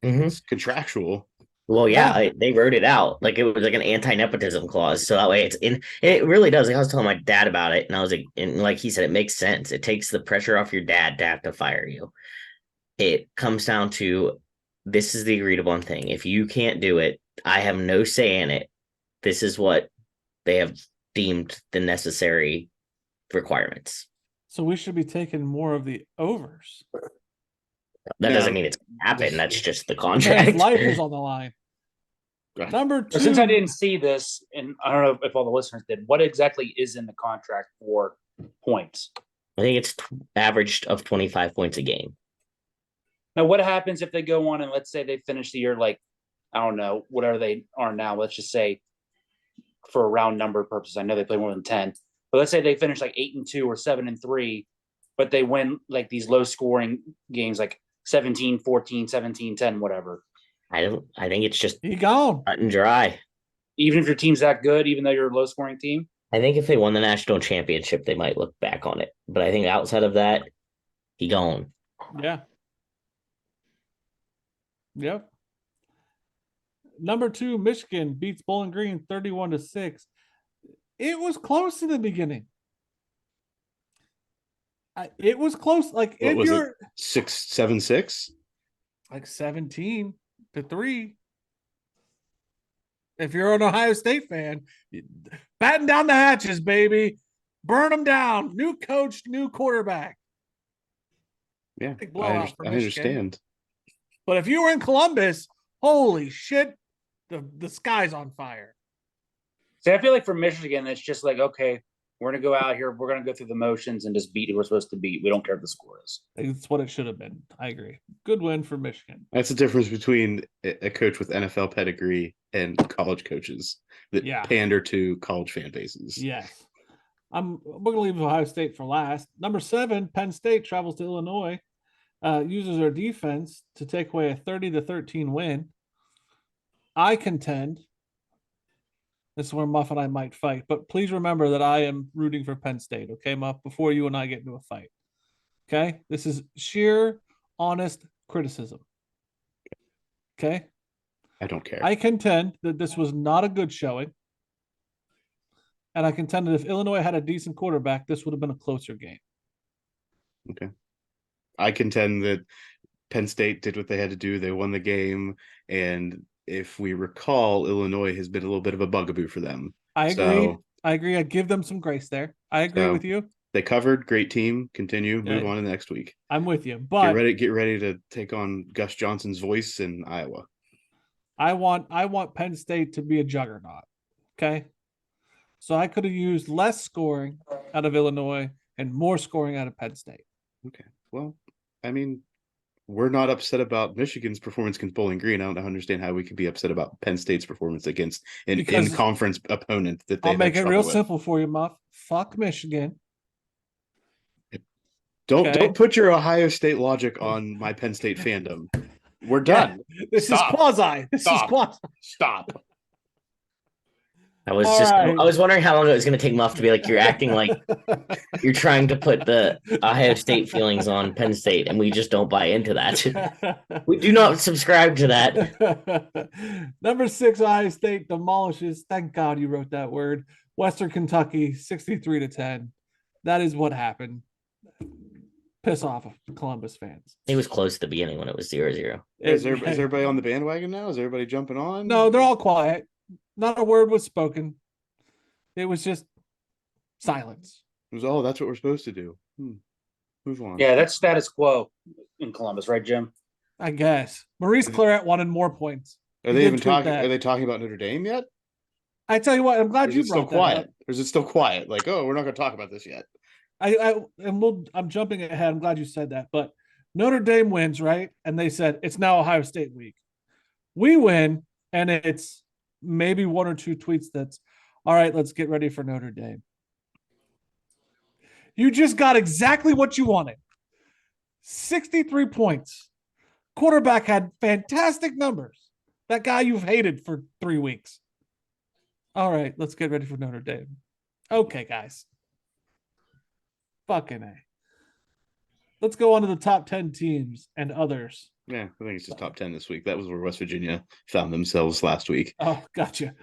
It's contractual. Well, yeah, Yeah. they wrote it out like it was like an anti-nepotism clause, so that way it's in. It really does. Like I was telling my dad about it, and I was like, and like he said, it makes sense. It takes the pressure off your dad to have to fire you. It comes down to this is the agreed upon thing. If you can't do it, I have no say in it. This is what they have deemed the necessary requirements. So we should be taking more of the overs. That No. doesn't mean it's gonna happen. That's just the Man's contract. life is on the line. Right. Number two. Since I didn't see this, and I don't know if all the listeners did, what exactly is in the contract for points? I think it's averaged of 25 points a game. Now, what happens if they go on and let's say they finish the year like, I don't know, whatever they are now, let's just say for a round number purposes, I know they play more than 10, but let's say they finish like 8-2 or 7-3, but they win like these low scoring games like 17-14, 17-10, whatever. I think it's just He gone. cut and dry. Even if your team's that good, even though you're a low scoring team. I think if they won the national championship, they might look back on it. But I think outside of that, he gone. Yeah. Yep. Number two, Michigan beats Bowling Green 31-6. It was close in the beginning. It was close. Like What if was you're it? 6-7-6? like 17-3. If you're an Ohio State fan, batten down the hatches, baby. Burn them down. New coach, new quarterback. Yeah, Big blowout for I Michigan. understand. But if you were in Columbus, holy shit, the sky's on fire. See, I feel like for Michigan, it's just like, okay, we're going to go out here. We're going to go through the motions and just beat who we're supposed to beat. We don't care what the score is. It's what it should have been. I agree. Good win for Michigan. That's the difference between a coach with NFL pedigree and college coaches that pander to college fan bases. Yes. We're going to leave Ohio State for last. Number 7, Penn State travels to Illinois, uses their defense to take away a 30-13 win. I contend, this is where Muff and I might fight, but please remember that I am rooting for Penn State, okay, Muff, before you and I get into a fight. Okay? This is sheer, honest criticism. Okay? I don't care. I contend that this was not a good showing. And I contend that if Illinois had a decent quarterback, this would have been a closer game. Okay. I contend that Penn State did what they had to do. They won the game. And if we recall, Illinois has been a little bit of a bugaboo for them. I agree. I give them some grace there. I agree with you. They covered. Great team. Continue. Move on to the next week. I'm with you. But get ready to take on Gus Johnson's voice in Iowa. I want Penn State to be a juggernaut. Okay. So I could have used less scoring out of Illinois and more scoring out of Penn State. Okay. Well, I mean, we're not upset about Michigan's performance against Bowling Green. I don't understand how we could be upset about Penn State's performance against an in-conference opponent. I'll make it real simple for you, Muff. Fuck Michigan. Don't put your Ohio State logic on my Penn State fandom. We're done. Yeah, this is quasi. Stop. I was wondering how long it was going to take Muff to be like, you're acting like you're trying to put the Ohio State feelings on Penn State, and we just don't buy into that. We do not subscribe to that. Number 6, Ohio State demolishes. Thank God you wrote that word. Western Kentucky, 63-10. That is what happened. Piss off Columbus fans. It was close at the beginning when it was 0-0. Is everybody on the bandwagon now? Is everybody jumping on? No, they're all quiet. Not a word was spoken. It was just silence. It was, that's what we're supposed to do. Move on. Yeah, that's status quo in Columbus, right, Jim? I guess. Maurice Claret wanted more points. Are they talking about Notre Dame yet? I tell you what, I'm glad you brought that up. Or is it still quiet? Like, oh, we're not going to talk about this yet. I'm jumping ahead. I'm glad you said that. But Notre Dame wins, right? And they said it's now Ohio State week. We win, and it's maybe 1 or 2 tweets that's all right, let's get ready for Notre Dame. You just got exactly what you wanted. 63 points. Quarterback had fantastic numbers. That guy you've hated for 3 weeks. All right, let's get ready for Notre Dame. Okay, guys. Fucking A. Let's go on to the top 10 teams and others. Yeah, I think it's just top 10 this week. That was where West Virginia found themselves last week. Oh, gotcha.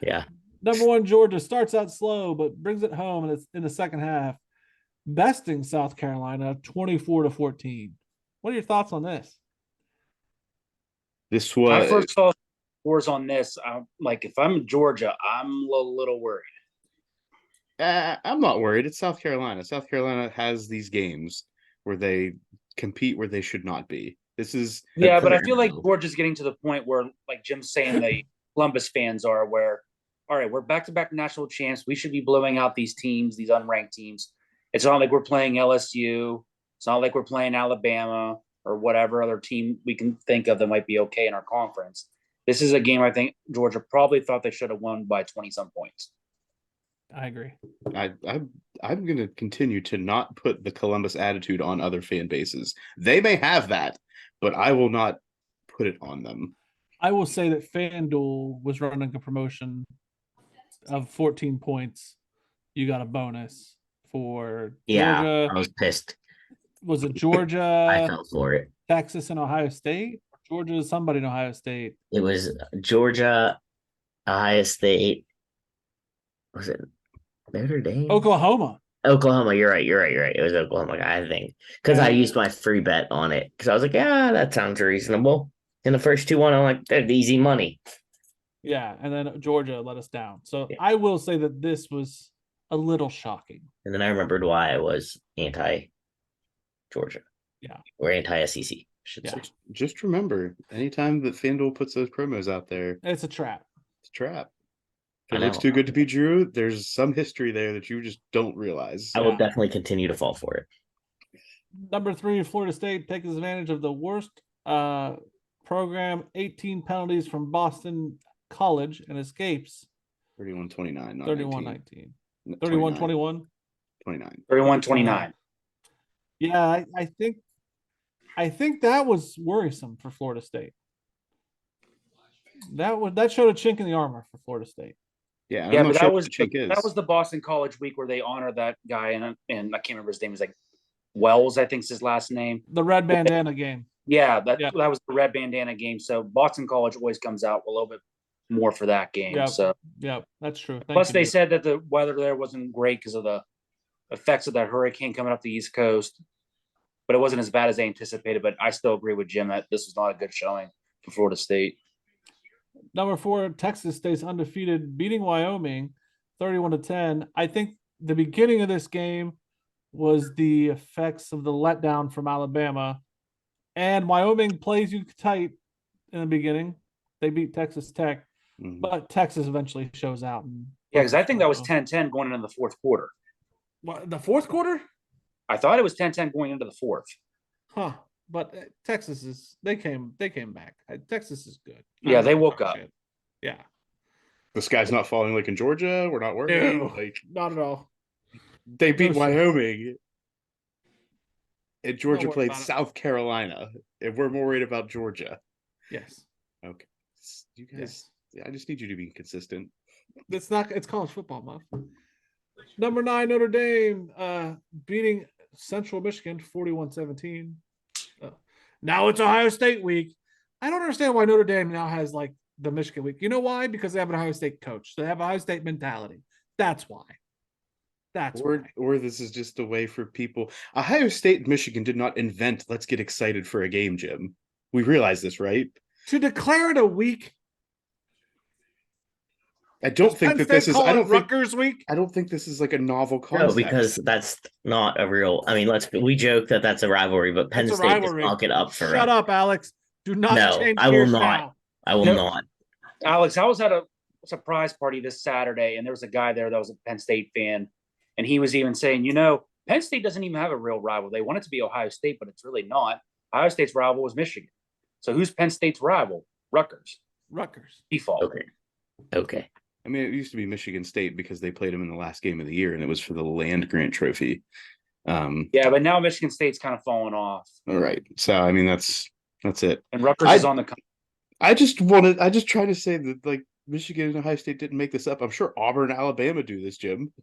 Yeah. Number 1, Georgia starts out slow, but brings it home in the second half, besting South Carolina 24-14. What are your thoughts on this? This When I was first saw scores on this, I'm like, if I'm Georgia, I'm a little worried. I'm not worried. It's South Carolina. South Carolina has these games where they compete where they should not be. This is Yeah, but I feel like Georgia's getting to the point where, like Jim's saying, the Columbus fans are, where, all right, we're back-to-back national champs. We should be blowing out these teams, these unranked teams. It's not like we're playing LSU. It's not like we're playing Alabama or whatever other team we can think of that might be okay in our conference. This is a game I think Georgia probably thought they should have won by 20-some points. I agree. I'm going to continue to not put the Columbus attitude on other fan bases. They may have that, but I will not put it on them. I will say that FanDuel was running a promotion of 14 points. You got a bonus for Georgia. I was pissed. Was it Georgia? I fell for it. Texas and Ohio State? Georgia, somebody in Ohio State. It was Georgia, Ohio State. Was it Notre Dame? Oklahoma. You're right. It was Oklahoma, I think. Because I used my free bet on it. Because I was like, yeah, that sounds reasonable. And the first 2 I'm like, that's easy money. Yeah, and then Georgia let us down. So I will say that this was a little shocking. And then I remembered why I was anti-Georgia. Yeah. Or anti-SEC, should say. Just remember, anytime that FanDuel puts those promos out there, it's a trap. It's a trap. If it looks too good to be true, there's some history there that you just don't realize. I will definitely continue to fall for it. Number 3, Florida State takes advantage of the worst program, 18 penalties from Boston College, and escapes 31-29, 31-19. 31-21? 29. 31-29. Yeah, I think that was worrisome for Florida State. That showed a chink in the armor for Florida State. Yeah, but that was the Boston College week where they honored that guy, and I can't remember his name. He's like Wells, I think is his last name. The red bandana game. Yeah, that was the red bandana game. So Boston College always comes out a little bit more for that game. Yeah, that's true. Plus, they said that the weather there wasn't great because of the effects of that hurricane coming up the East Coast, but it wasn't as bad as they anticipated. But I still agree with Jim that this was not a good showing for Florida State. Number 4, Texas stays undefeated, beating Wyoming 31-10. I think the beginning of this game was the effects of the letdown from Alabama. And Wyoming plays you tight in the beginning. They beat Texas Tech, but Texas eventually shows out. Yeah, because I think that was 10-10 going into the fourth quarter. What, the fourth quarter? I thought it was 10-10 going into the fourth. Huh. But Texas they came back. Texas is good. Yeah, they woke up. Yeah. The sky's not falling like in Georgia. We're not worried. No, not at all. They beat Wyoming. And Georgia played South Carolina. And we're more worried about Georgia. Yes. Okay. You guys, I just need you to be consistent. It's college football, Muff. Number 9, Notre Dame beating Central Michigan 41-17. Now it's Ohio State week. I don't understand why Notre Dame now has like the Michigan week. You know why? Because they have an Ohio State coach. They have Ohio State mentality. That's why. Or this is just a way for people. Ohio State and Michigan did not invent let's get excited for a game, Jim. We realize this, right? To declare it a week. I don't think that this is Rutgers week. I don't think this is like a novel concept. No, because that's not a real. I mean, we joke that that's a rivalry, but Penn State does not get up for it. Shut up, Alex. Do not change I will not. now. I will not. Alex, I was at a surprise party this Saturday, and there was a guy there that was a Penn State fan, and he was even saying, Penn State doesn't even have a real rival. They want it to be Ohio State, but it's really not. Ohio State's rival was Michigan. So who's Penn State's rival? Rutgers. Rutgers. Default. Okay. I mean, it used to be Michigan State because they played them in the last game of the year, and it was for the land grant trophy. Yeah, but now Michigan State's kind of falling off. All right. So I mean, that's it. And Rutgers is on the. I just try to say that like Michigan and Ohio State didn't make this up. I'm sure Auburn and Alabama do this, Jim.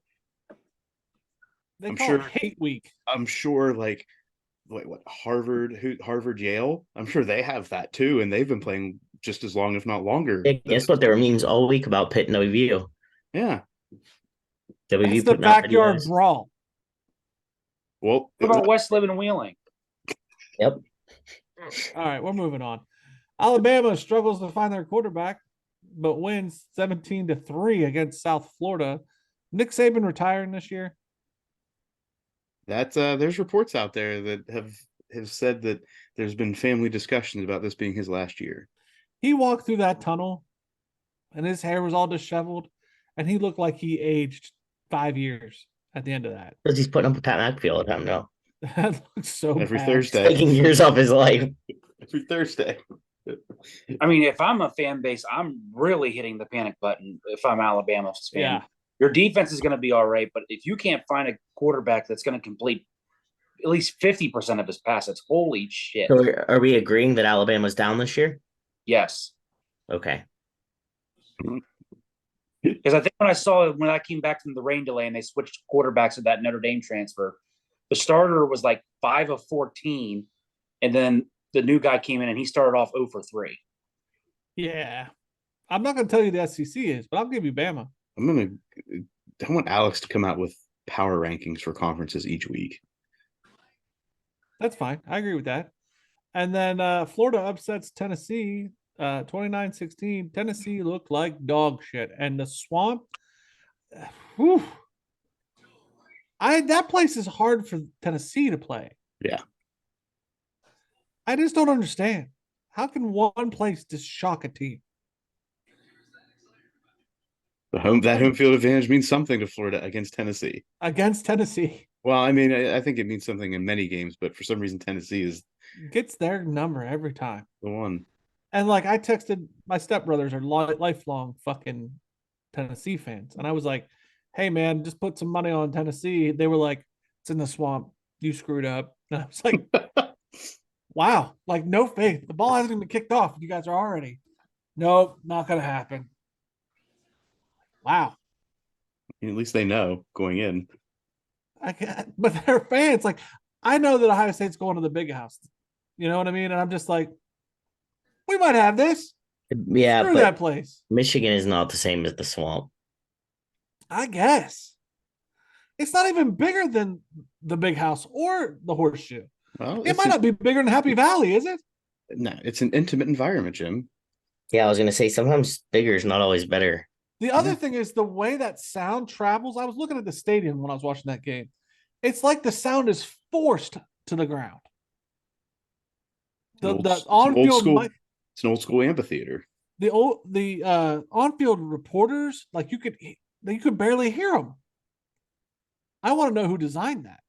I'm sure hate week. I'm sure like what Harvard, Yale. I'm sure they have that too, and they've been playing just as long, if not longer. Yeah, guess what? There were memes all week about Pitt and WVU. Yeah. That's the Backyard Brawl. Well, what about West Living and Wheeling? Yep. All right, we're moving on. Alabama struggles to find their quarterback, but wins 17-3 against South Florida. Nick Saban retiring this year. That's there's reports out there that have said that there's been family discussions about this being his last year. He walked through that tunnel and his hair was all disheveled and he looked like he aged 5 years at the end of that. Because he's putting up with Pat McAfee. I don't know. That looks so every bad. Thursday. Taking years off his life. Every Thursday. I mean, if I'm a fan base, I'm really hitting the panic button if I'm Alabama's fan. Yeah. Your defense is going to be all right, but if you can't find a quarterback that's going to complete at least 50% of his passes, holy shit. So are we agreeing that Alabama's down this year? Yes. Okay. Because I think when I came back from the rain delay and they switched quarterbacks at that Notre Dame transfer, the starter was like 5 of 14, and then the new guy came in and he started off 0 for 3. Yeah. I'm not going to tell you the SEC is, but I'll give you Bama. I want Alex to come out with power rankings for conferences each week. That's fine. I agree with that. And then Florida upsets Tennessee 29-16. Tennessee looked like dog shit. And the Swamp, whew, that place is hard for Tennessee to play. Yeah. I just don't understand. How can one place just shock a team? That home field advantage means something to Florida against Tennessee. Against Tennessee. Well, I mean, I think it means something in many games, but for some reason, Tennessee gets their number every time. The one. And like I texted my stepbrothers are lifelong fucking Tennessee fans, and I was like, "Hey man, just put some money on Tennessee." They were like, "It's in the swamp. You screwed up." And I was like, "Wow, like no faith. The ball hasn't even kicked off. You guys are already, nope, not gonna happen." Wow. At least they know going in. But they're fans. Like I know that Ohio State's going to the big house. You know what I mean? And I'm just like, we might have this. Yeah, screw that place. Michigan is not the same as the Swamp. I guess it's not even bigger than the big house or the Horseshoe. Well, it might not be bigger than Happy Valley, is it? No, it's an intimate environment, Jim. Yeah, I was gonna say sometimes bigger is not always better. The other thing is the way that sound travels. I was looking at the stadium when I was watching that game. It's like the sound is forced to the ground. The on-field it's an old school amphitheater. The on-field reporters, like you could barely hear them. I want to know who designed that.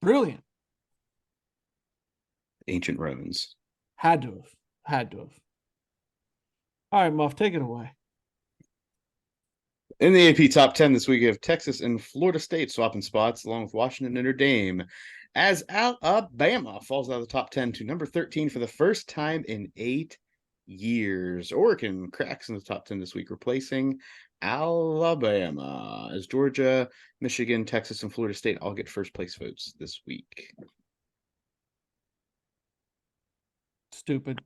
Brilliant. Ancient Romans. Had to have. All right, Muff, take it away. In the AP top 10 this week, we have Texas and Florida State swapping spots along with Washington and Notre Dame, as Alabama falls out of the top 10 to number 13 for the first time in 8 years. Oregon cracks in the top 10 this week, replacing Alabama, as Georgia, Michigan, Texas, and Florida State all get first place votes this week. Stupid.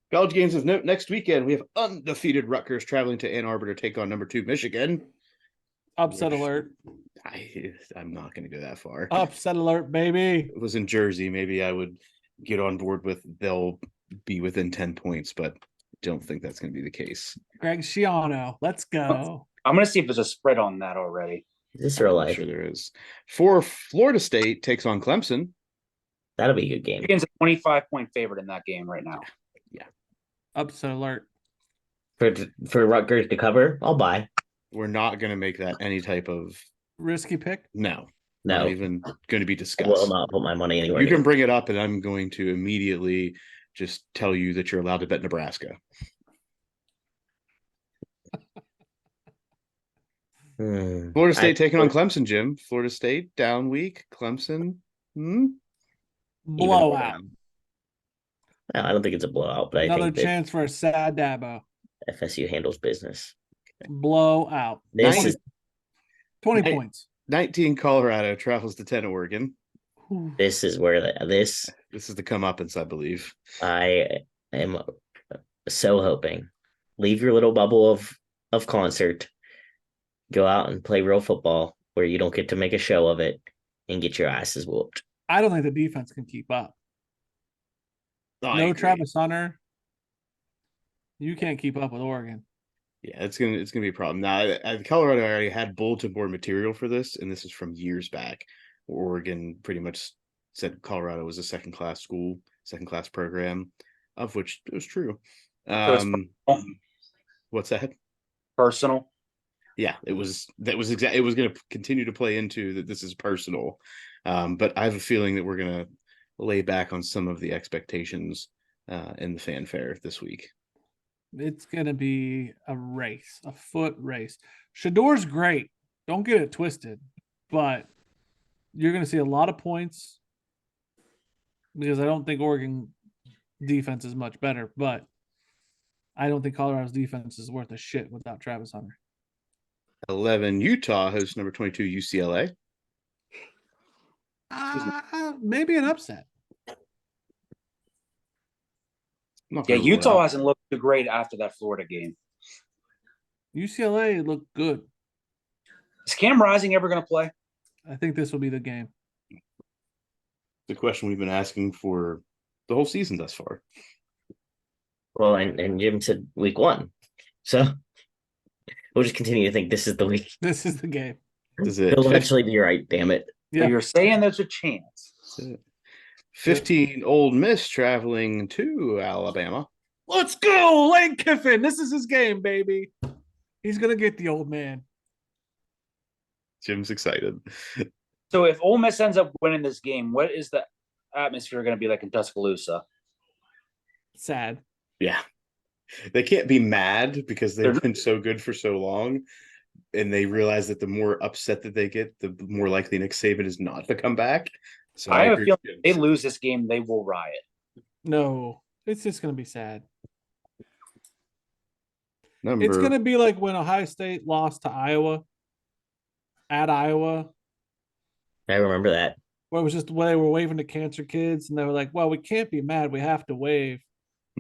College games of note next weekend. We have undefeated Rutgers traveling to Ann Arbor to take on number 2 Michigan. Upset alert. I'm not going to go that far. Upset alert, baby. If it was in Jersey, maybe I would get on board with they'll be within 10 points, but don't think that's going to be the case. Greg Schiano, let's go. I'm going to see if there's a spread on that already. Is this real life? I'm sure there is. For Florida State takes on Clemson. That'll be a good game. Michigan's a 25-point favorite in that game right now. Yeah. Upset alert. For Rutgers to cover, I'll buy. We're not going to make that any type of risky pick. No. No. Not even going to be discussed. I will not put my money anywhere. You can bring it up, and I'm going to immediately just tell you that you're allowed to bet Nebraska. Florida State taking on Clemson, Jim. Florida State down week. Clemson. Blowout. I don't think it's a blowout, but I Another think that chance for a sad Dabo. FSU handles business. Blowout. This is 20 points. 19 Colorado travels to 10 Oregon. This is where this is the comeuppance, I believe. I am so hoping. Leave your little bubble of concert. Go out and play real football where you don't get to make a show of it and get your asses whooped. I don't think the defense can keep up. No Travis Hunter. You can't keep up with Oregon. Yeah, it's gonna be a problem. Now, Colorado already had bulletin board material for this, and this is from years back. Oregon pretty much said Colorado was a second-class school, second-class program, of which it was true. What's that? Personal. Yeah, it was. That was exactly. It was going to continue to play into that. This is personal, but I have a feeling that we're going to lay back on some of the expectations in the fanfare this week. It's going to be a race, a foot race. Shador's great. Don't get it twisted, but you're going to see a lot of points because I don't think Oregon defense is much better, but I don't think Colorado's defense is worth a shit without Travis Hunter. 11 Utah hosts number 22 UCLA. Maybe an upset. Yeah, Utah hasn't looked too great after that Florida game. UCLA looked good. Is Cam Rising ever going to play? I think this will be the game. The question we've been asking for the whole season thus far. Well, and Jim said week 1. So we'll just continue to think this is the week. This is the game. Is it? He'll eventually be right, damn it. Yeah. So you're saying there's a chance. 15 Ole Miss traveling to Alabama. Let's go, Lane Kiffin. This is his game, baby. He's going to get the old man. Jim's excited. So if Ole Miss ends up winning this game, what is the atmosphere going to be like in Tuscaloosa? Sad. Yeah. They can't be mad because they've been so good for so long. And they realize that the more upset that they get, the more likely Nick Saban is not to come back. So I have a feeling if they lose this game, they will riot. No, it's just going to be sad. It's going to be like when Ohio State lost to Iowa at Iowa. I remember that. Where it was just when they were waving to cancer kids and they were like, well, we can't be mad. We have to wave.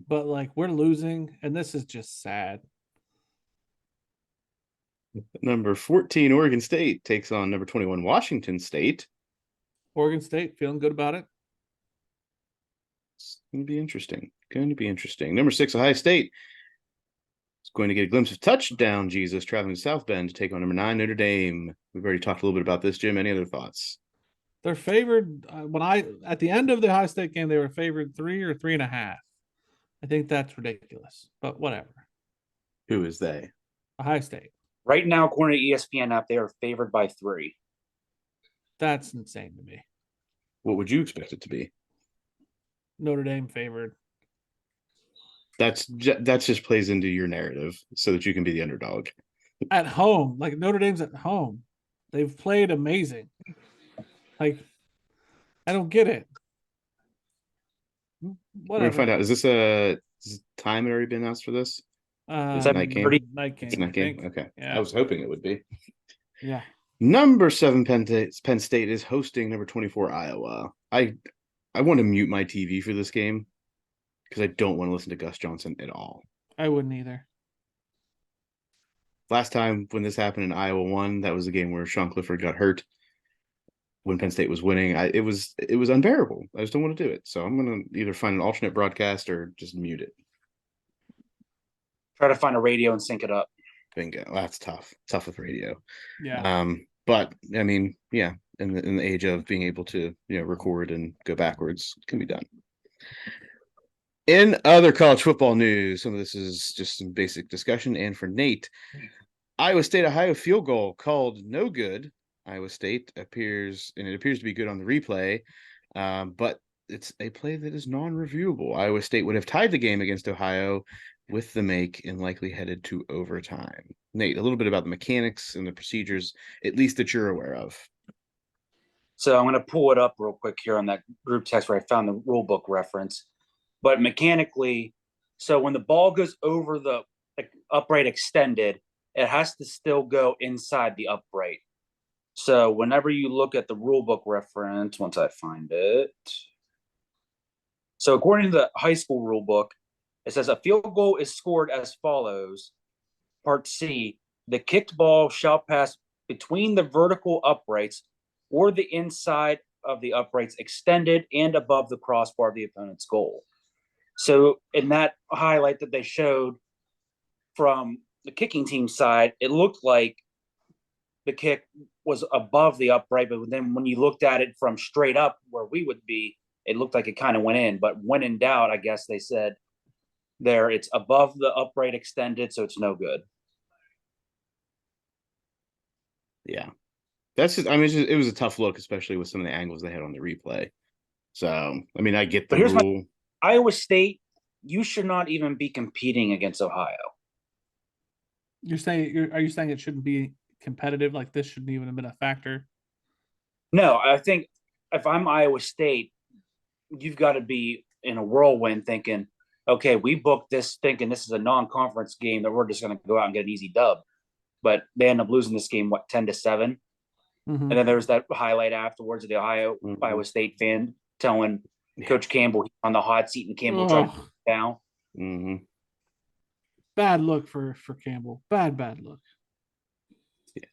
But like we're losing and this is just sad. Number 14, Oregon State takes on number 21, Washington State. Oregon State feeling good about it. It's going to be interesting. Number 6, Ohio State is going to get a glimpse of touchdown Jesus traveling to South Bend to take on number 9, Notre Dame. We've already talked a little bit about this, Jim. Any other thoughts? They're favored. At the end of the Ohio State game, they were favored 3 or 3.5. I think that's ridiculous, but whatever. Who is they? Ohio State. Right now, according to ESPN app, they are favored by 3. That's insane to me. What would you expect it to be? Notre Dame favored. That's just plays into your narrative so that you can be the underdog. At home, like Notre Dame's at home. They've played amazing. Like, I don't get it. Whatever. We're gonna find out. Is this time had already been announced for this? Is that night game? Night game. It's night game. Okay. Yeah. I was hoping it would be. Yeah. Number 7, Penn State is hosting number 24, Iowa. I want to mute my TV for this game because I don't want to listen to Gus Johnson at all. I wouldn't either. Last time when this happened in Iowa won, that was the game where Sean Clifford got hurt when Penn State was winning. It was unbearable. I just don't want to do it. So I'm going to either find an alternate broadcast or just mute it. Try to find a radio and sync it up. Bingo. Well, that's tough. Tough with radio. Yeah. But I mean, yeah, in the age of being able to, record and go backwards, it can be done. In other college football news, some of this is just some basic discussion. And for Nate, Iowa State Ohio field goal called no good. Iowa State appears to be good on the replay, but it's a play that is non-reviewable. Iowa State would have tied the game against Ohio, with the make and likely headed to overtime. Nate, a little bit about the mechanics and the procedures, at least that you're aware of. So I'm going to pull it up real quick here on that group text where I found the rule book reference. But mechanically, so when the ball goes over the upright extended, it has to still go inside the upright. So whenever you look at the rule book reference, once I find it. So according to the high school rule book, it says a field goal is scored as follows. Part C, the kicked ball shall pass between the vertical uprights or the inside of the uprights extended and above the crossbar of the opponent's goal. So in that highlight that they showed from the kicking team side, it looked like the kick was above the upright, but then when you looked at it from straight up where we would be, it looked like it kind of went in. But when in doubt, I guess they said there it's above the upright extended, so it's no good. Yeah. That's just, I mean, it was a tough look, especially with some of the angles they had on the replay. So, I mean, I get the But here's rule. Iowa State, you should not even be competing against Ohio. Are you saying it shouldn't be competitive? Like this shouldn't even have been a factor? No, I think if I'm Iowa State, you've got to be in a whirlwind thinking, okay, we booked this thinking this is a non-conference game that we're just going to go out and get an easy dub. But they end up losing this game, 10-7? Mm-hmm. And then there was that highlight afterwards of the Iowa State fan telling Coach Campbell he's on the hot seat and Campbell tried to down. Mm-hmm. Bad look for Campbell. Bad look. Yeah.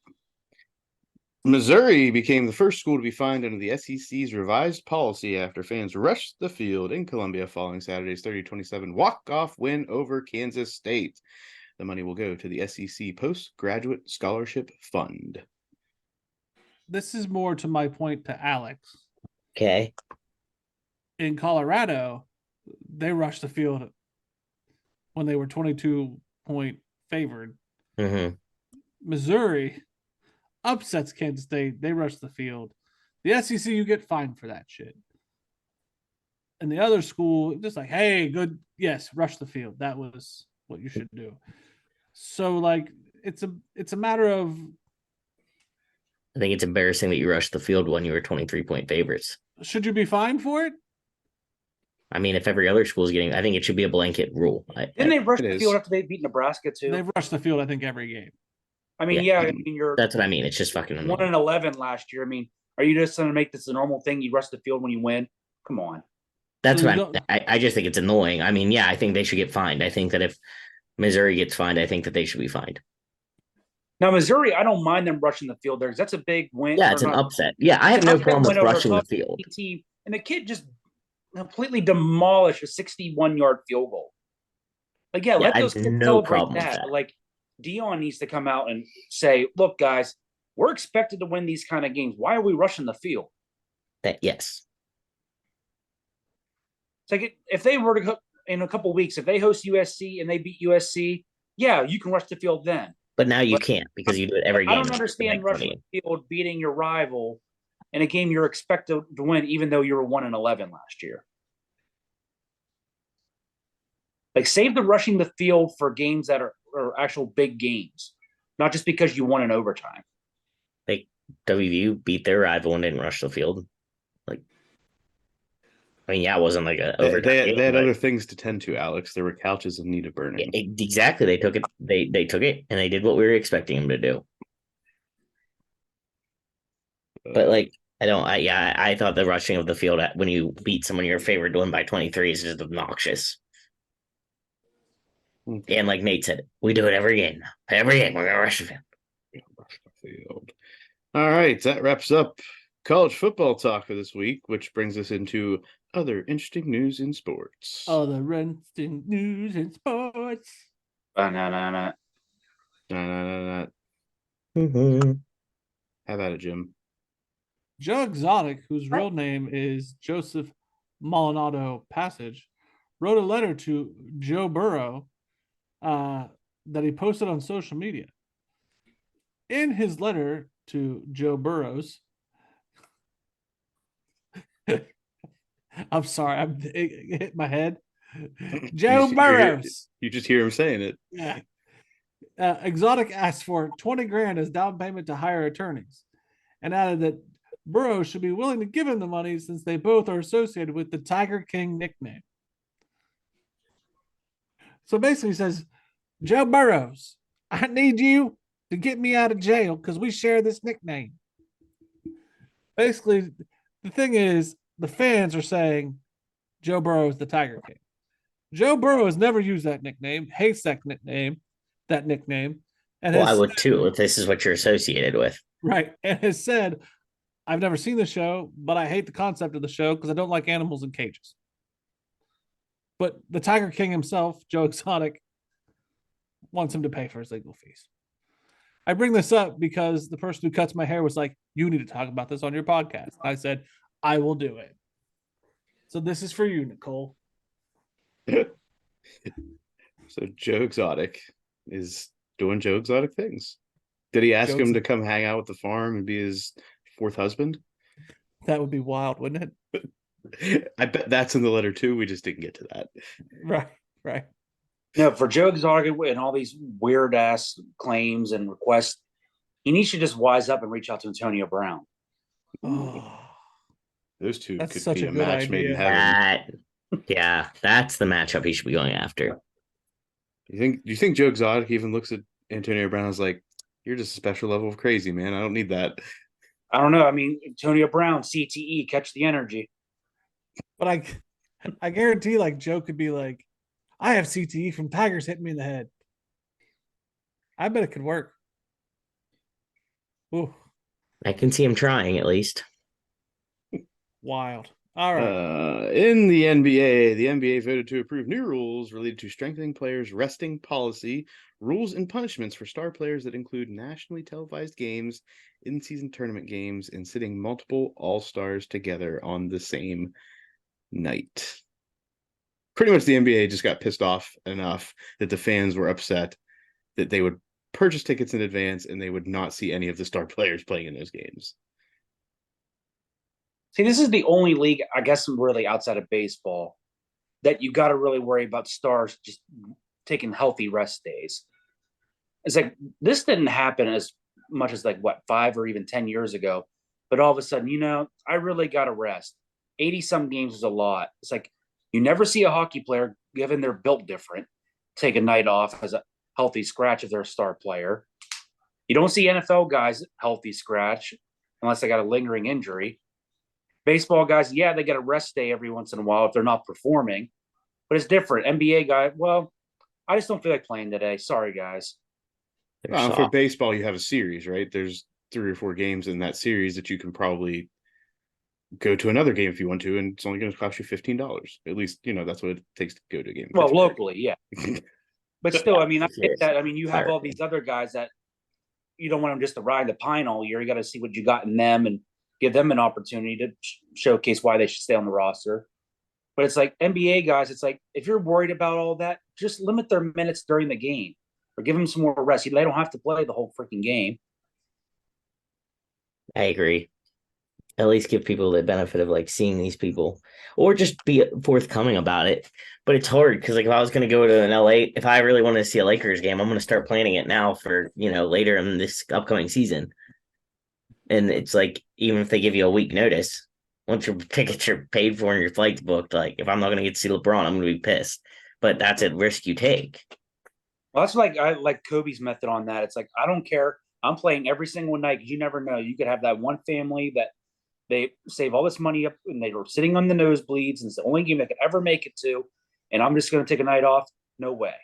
Missouri became the first school to be fined under the SEC's revised policy after fans rushed the field in Columbia following Saturday's 30-27 walk-off win over Kansas State. The money will go to the SEC Postgraduate Scholarship Fund. This is more to my point to Alex. Okay. In Colorado, they rushed the field when they were 22-point favored. Mm-hmm. Missouri upsets Kansas State. They rush the field. The SEC, you get fined for that shit. And the other school, just like, hey, good, yes, rush the field. That was what you should do. So, like, it's a matter of. I think it's embarrassing that you rushed the field when you were 23-point favorites. Should you be fined for it? I mean, if every other school is getting, I think it should be a blanket rule. Didn't they rush the field after they beat Nebraska too? They've rushed the field, I think, every game. I mean, I mean, you're. That's what I mean. It's just fucking annoying. 1-11 last year. I mean, are you just going to make this a normal thing? You rush the field when you win? Come on. That's what I just think it's annoying. I mean, yeah, I think they should get fined. I think that if Missouri gets fined, I think that they should be fined. Now, Missouri, I don't mind them rushing the field there because that's a big win. Yeah, it's an upset. Yeah, I have no problem with rushing the field. Team, and the kid just completely demolished a 61-yard field goal. Like, let those kids celebrate that. But, like, Dion needs to come out and say, look, guys, we're expected to win these kind of games. Why are we rushing the field? Yes. It's like if they were to, in a couple of weeks, if they host USC and they beat USC, yeah, you can rush the field then. But now you can't because you do it every game. I don't understand rushing the field, beating your rival in a game you're expected to win, even though you were 1-11 last year. Like, save the rushing the field for games that are actual big games, not just because you won in overtime. Like, WVU beat their rival and didn't rush the field. Like, I mean, yeah, it wasn't like a overtime. They had other things to tend to, Alex. There were couches in need of burning. Exactly. They took it. They took it, and they did what we were expecting them to do. But like, I thought the rushing of the field when you beat someone you're favored to win by 23 is just obnoxious. Okay. And like Nate said, we do it every game. Every game, we're gonna rush the field. All right, that wraps up college football talk for this week, which brings us into other interesting news in sports. Other interesting news in sports. No. Mm-hmm. How about it, Jim? Joe Exotic, whose real name is Joseph Maldonado Passage, wrote a letter to Joe Burrow that he posted on social media. In his letter to Joe Burrows, I'm sorry, it hit my head. Joe Burrows. You just hear him saying it. Yeah. Exotic asked for 20 grand as down payment to hire attorneys and added that Burrows should be willing to give him the money since they both are associated with the Tiger King nickname. So basically, he says, Joe Burrows, I need you to get me out of jail because we share this nickname. Basically, the thing is, the fans are saying Joe Burrow is the Tiger King. Joe Burrow has never used that nickname, hates that nickname, and Well, I would too if this is what you're associated with. Right, and has said, I've never seen the show, but I hate the concept of the show because I don't like animals in cages. But the Tiger King himself, Joe Exotic, wants him to pay for his legal fees. I bring this up because the person who cuts my hair was like, you need to talk about this on your podcast. And I said, I will do it. So this is for you, Nicole. So Joe Exotic is doing Joe Exotic things. Did he ask him to come hang out with the farm and be his fourth husband? That would be wild, wouldn't it? I bet that's in the letter too. We just didn't get to that. Right. No, for Joe Exotic and all these weird ass claims and requests, he needs to just wise up and reach out to Antonio Brown. Oh, those two that's could such be a a good match made in idea. heaven. Yeah, that's the matchup he should be going after. Do you think Joe Exotic even looks at Antonio Brown as like, you're just a special level of crazy, man. I don't need that. I don't know. I mean, Antonio Brown, CTE, catch the energy. But I guarantee, like, Joe could be like, I have CTE from tigers hitting me in the head. I bet it could work. Ooh. I can see him trying at least. Wild. All right. In the NBA voted to approve new rules related to strengthening players' resting policy, rules and punishments for star players that include nationally televised games, in-season tournament games, and sitting multiple all-stars together on the same night. Pretty much the NBA just got pissed off enough that the fans were upset that they would purchase tickets in advance and they would not see any of the star players playing in those games. See, this is the only league, I guess, really outside of baseball that you got to really worry about stars just taking healthy rest days. It's like this didn't happen as much as 5 or even 10 years ago. But all of a sudden, I really got to rest. 80-some games is a lot. It's like you never see a hockey player, given they're built different, take a night off as a healthy scratch if they're a star player. You don't see NFL guys healthy scratch unless they got a lingering injury. Baseball guys, yeah, they get a rest day every once in a while if they're not performing, but it's different. NBA guy, well, I just don't feel like playing today. Sorry, guys. For baseball, you have a series, right? There's 3 or 4 games in that series that you can probably go to another game if you want to, and it's only going to cost you $15. At least, that's what it takes to go to a game. Well, locally, yeah. But still, I mean, I get that. I mean, you have all these other guys that you don't want them just to ride the pine all year. You got to see what you got in them and give them an opportunity to showcase why they should stay on the roster. But it's like NBA guys, it's like if you're worried about all that, just limit their minutes during the game or give them some more rest. They don't have to play the whole freaking game. I agree. At least give people the benefit of seeing these people or just be forthcoming about it. But it's hard because if I was going to go to an LA, if I really wanted to see a Lakers game, I'm going to start planning it now for, later in this upcoming season. And it's even if they give you a week notice, once your tickets are paid for and your flight's booked, if I'm not going to get to see LeBron, I'm going to be pissed. But that's a risk you take. Well, that's I like Kobe's method on that. It's I don't care. I'm playing every single night because you never know. You could have that one family that they save all this money up and they were sitting on the nosebleeds and it's the only game they could ever make it to. And I'm just going to take a night off. No way.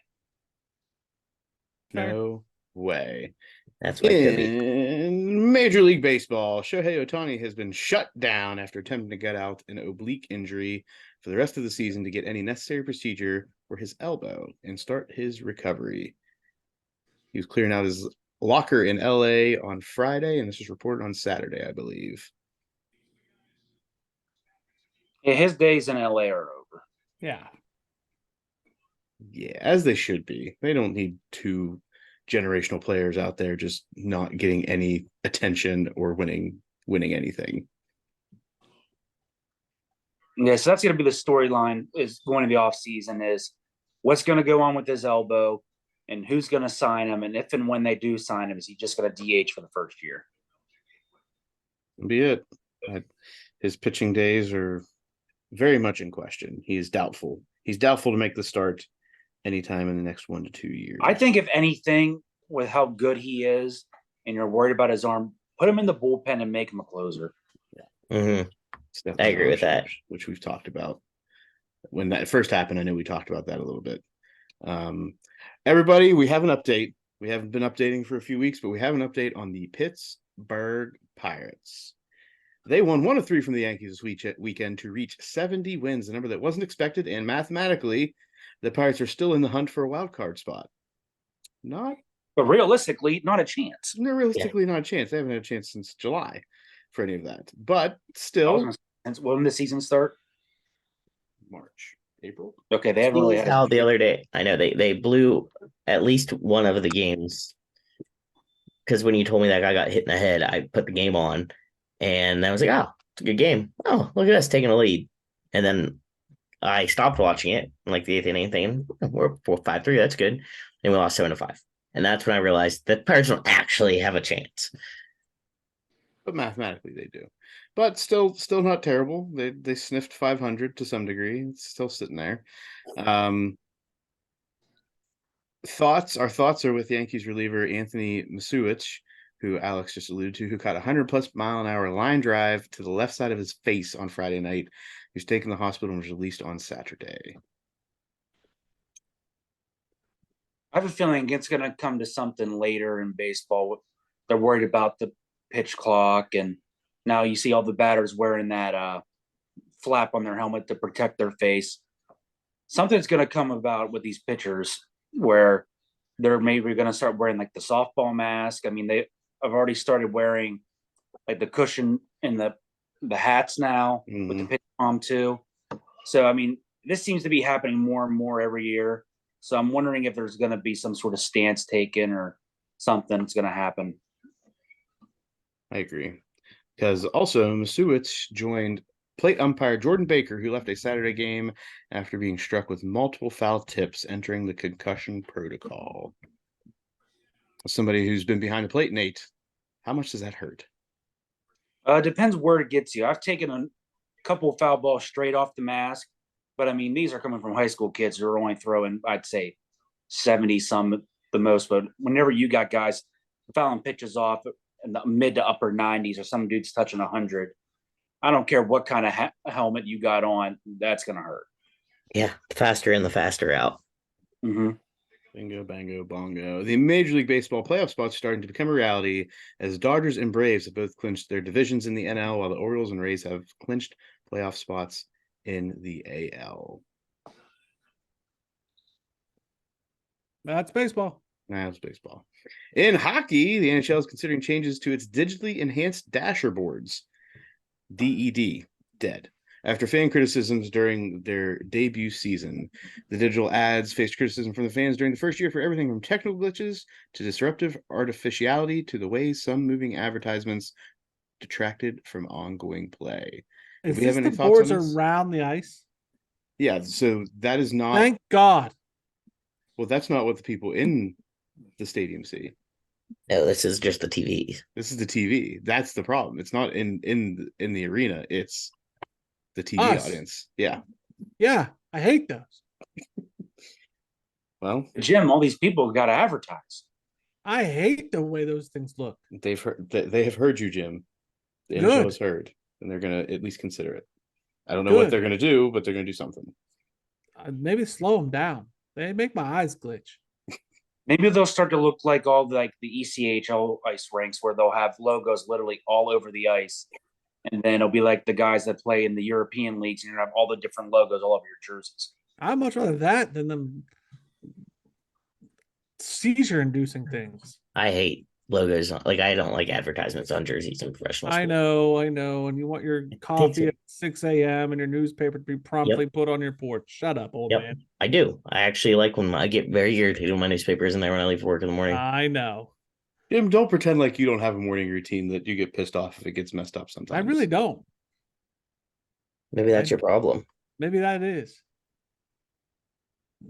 No way. That's what it could be. In Major League Baseball, Shohei Ohtani has been shut down after attempting to get out an oblique injury for the rest of the season to get any necessary procedure for his elbow and start his recovery. He was clearing out his locker in LA on Friday, and this was reported on Saturday, I believe. Yeah, his days in LA are over. Yeah. Yeah, as they should be. They don't need 2 generational players out there just not getting any attention or winning anything. Yeah, so that's going to be the storyline is going to the offseason is what's going to go on with his elbow and who's going to sign him. And if and when they do sign him, is he just going to DH for the first year? Be it. His pitching days are very much in question. He is doubtful. He's doubtful to make the start anytime in the next 1 to 2 years. I think if anything, with how good he is, and you're worried about his arm, put him in the bullpen and make him a closer. Yeah. Mm-hmm. I agree with that. Which we've talked about. When that first happened, I know we talked about that a little bit. Everybody, we have an update. We haven't been updating for a few weeks, but we have an update on the Pittsburgh Pirates. They won 1 of 3 from the Yankees this weekend to reach 70 wins, a number that wasn't expected, and mathematically, the Pirates are still in the hunt for a wild card spot. But realistically, not a chance. Not a chance. They haven't had a chance since July for any of that. But still. When did the season start? March. April? Okay, they haven't really had how the other day. I know they blew at least one of the games. Because when you told me that guy got hit in the head, I put the game on. And I was like, oh, it's a good game. Oh, look at us taking a lead. And then I stopped watching it in like the 8th inning thinking, we're 5-3, that's good. And we lost 7-5. And that's when I realized that Pirates don't actually have a chance. But mathematically they do. But still not terrible. They sniffed 500 to some degree. It's still sitting there. Our thoughts are with Yankees reliever Anthony Masuich, who Alex just alluded to, who caught a 100+ mile an hour line drive to the left side of his face on Friday night. He was taken to the hospital and was released on Saturday. I have a feeling it's going to come to something later in baseball. They're worried about the pitch clock, and now you see all the batters wearing that flap on their helmet to protect their face. Something's going to come about with these pitchers where they're maybe going to start wearing like the softball mask. I mean, I've already started wearing like the cushion and the hats now with the pitch palm too. So, I mean, this seems to be happening more and more every year. So I'm wondering if there's going to be some sort of stance taken or something that's going to happen. I agree. Because also Masuich joined plate umpire Jordan Baker, who left a Saturday game after being struck with multiple foul tips entering the concussion protocol. Somebody who's been behind the plate, Nate, how much does that hurt? Depends where it gets you. I've taken a couple of foul balls straight off the mask, but I mean, these are coming from high school kids who are only throwing, I'd say, 70-some the most. But whenever you got guys fouling pitches off in the mid to upper 90s or some dude's touching 100, I don't care what kind of helmet you got on, that's going to hurt. Yeah, the faster in, the faster out. Mm-hmm. Bingo, bango, bongo. The Major League Baseball playoff spots starting to become a reality as Dodgers and Braves have both clinched their divisions in the NL, while the Orioles and Rays have clinched playoff spots in the AL. That's baseball. That's baseball. In hockey, the NHL is considering changes to its digitally enhanced dasher boards. DED, dead. After fan criticisms during their debut season, the digital ads faced criticism from the fans during the first year for everything from technical glitches to disruptive artificiality to the way some moving advertisements detracted from ongoing play. Is this the boards around the ice? Yeah, so that is not. Thank God. Well, that's not what the people in the stadium see. No, this is just the TV. This is the TV. That's the problem. It's not in the arena. It's the TV audience. Yeah. Yeah, I hate those. Well, Jim, all these people got to advertise. I hate the way those things look. They have heard you, Jim. The NHL has heard, and they're going to at least consider it. I don't know what they're going to do, but they're going to do something. Maybe slow them down. They make my eyes glitch. Maybe they'll start to look like all the ECHL ice rinks where they'll have logos literally all over the ice. And then it'll be like the guys that play in the European leagues, and you have all the different logos all over your jerseys. I'd much rather that than them seizure-inducing things. I hate logos. I don't like advertisements on jerseys in professional sports. I know. And you want your coffee at 6 a.m. and your newspaper to be promptly put on your porch. Shut up, old man. I do. I actually like when I get very irritated when my newspaper isn't there when I leave for work in the morning. I know. Jim, don't pretend like you don't have a morning routine that you get pissed off if it gets messed up sometimes. I really don't. Maybe that's your problem. Maybe that is.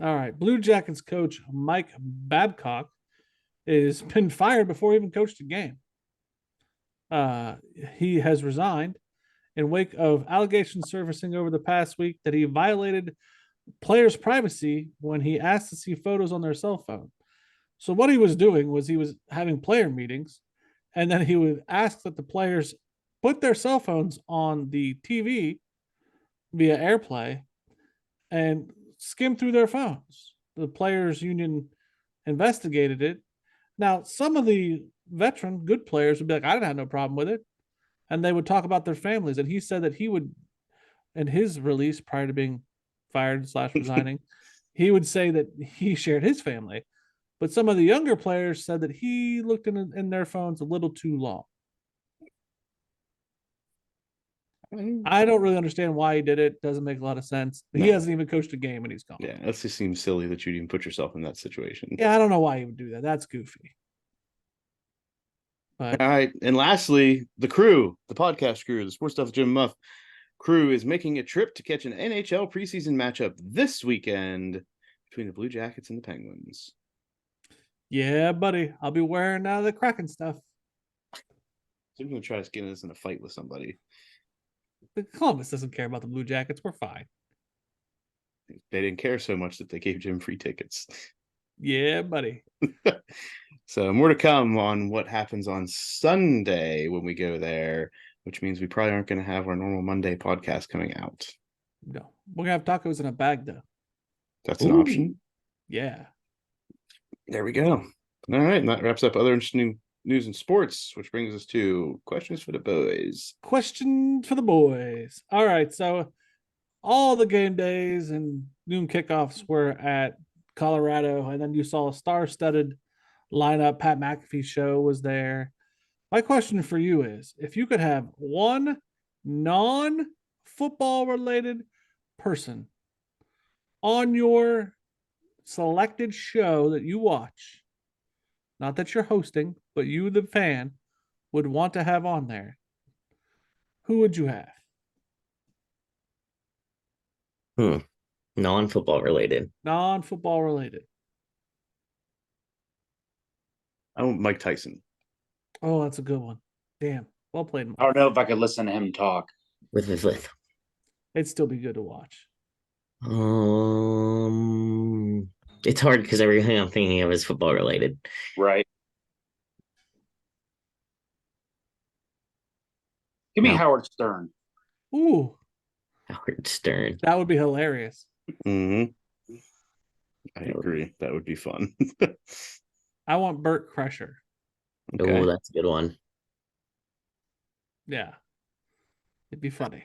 All right. Blue Jackets coach Mike Babcock has been fired before he even coached a game. He has resigned in wake of allegations surfacing over the past week that he violated players' privacy when he asked to see photos on their cell phone. So what he was doing was he was having player meetings, and then he would ask that the players put their cell phones on the TV via AirPlay and skim through their phones. The players' union investigated it. Now, some of the veteran good players would be like, I didn't have no problem with it. And they would talk about their families. And he said that he would, in his release prior to being fired / resigning, he would say that he shared his family. But some of the younger players said that he looked in their phones a little too long. I don't really understand why he did it. Doesn't make a lot of sense. He hasn't even coached a game and he's gone. Yeah, that just seems silly that you'd even put yourself in that situation. Yeah, I don't know why he would do that. That's goofy. But all right. And lastly, the crew, the podcast crew, the Sports Stuff with Jim Muff crew is making a trip to catch an NHL preseason matchup this weekend between the Blue Jackets and the Penguins. yeah, buddy, I'll be wearing the Kraken stuff. I'm going to try to get us in a fight with somebody. But Columbus doesn't care about the Blue Jackets. We're fine. They didn't care so much that they gave Jim free tickets. Yeah, buddy. So more to come on what happens on Sunday when we go there, which means we probably aren't going to have our normal Monday podcast coming out. No, we're gonna have tacos in a bag though. That's an option. Yeah. There we go. All right, and that wraps up other interesting news and sports, which brings us to questions for the boys. Question for the boys. All right, so all the game days and noon kickoffs were at Colorado, and then you saw a star-studded lineup. Pat McAfee's show was there. My question for you is, if you could have one non-football related person on your selected show that you watch, not that you're hosting, but you, the fan, would want to have on there, who would you have? Non-football related. Non-football related. I want Mike Tyson. Oh, that's a good one. Damn. Well played, Mike. I don't know if I could listen to him talk. With. It'd still be good to watch. It's hard because everything I'm thinking of is football related. Right. Give me Howard Stern. Ooh, Howard Stern. that would be hilarious. Mm-hmm. I agree. That would be fun. I want Burt Crusher. Okay. Oh, that's a good one. Yeah. It'd be funny.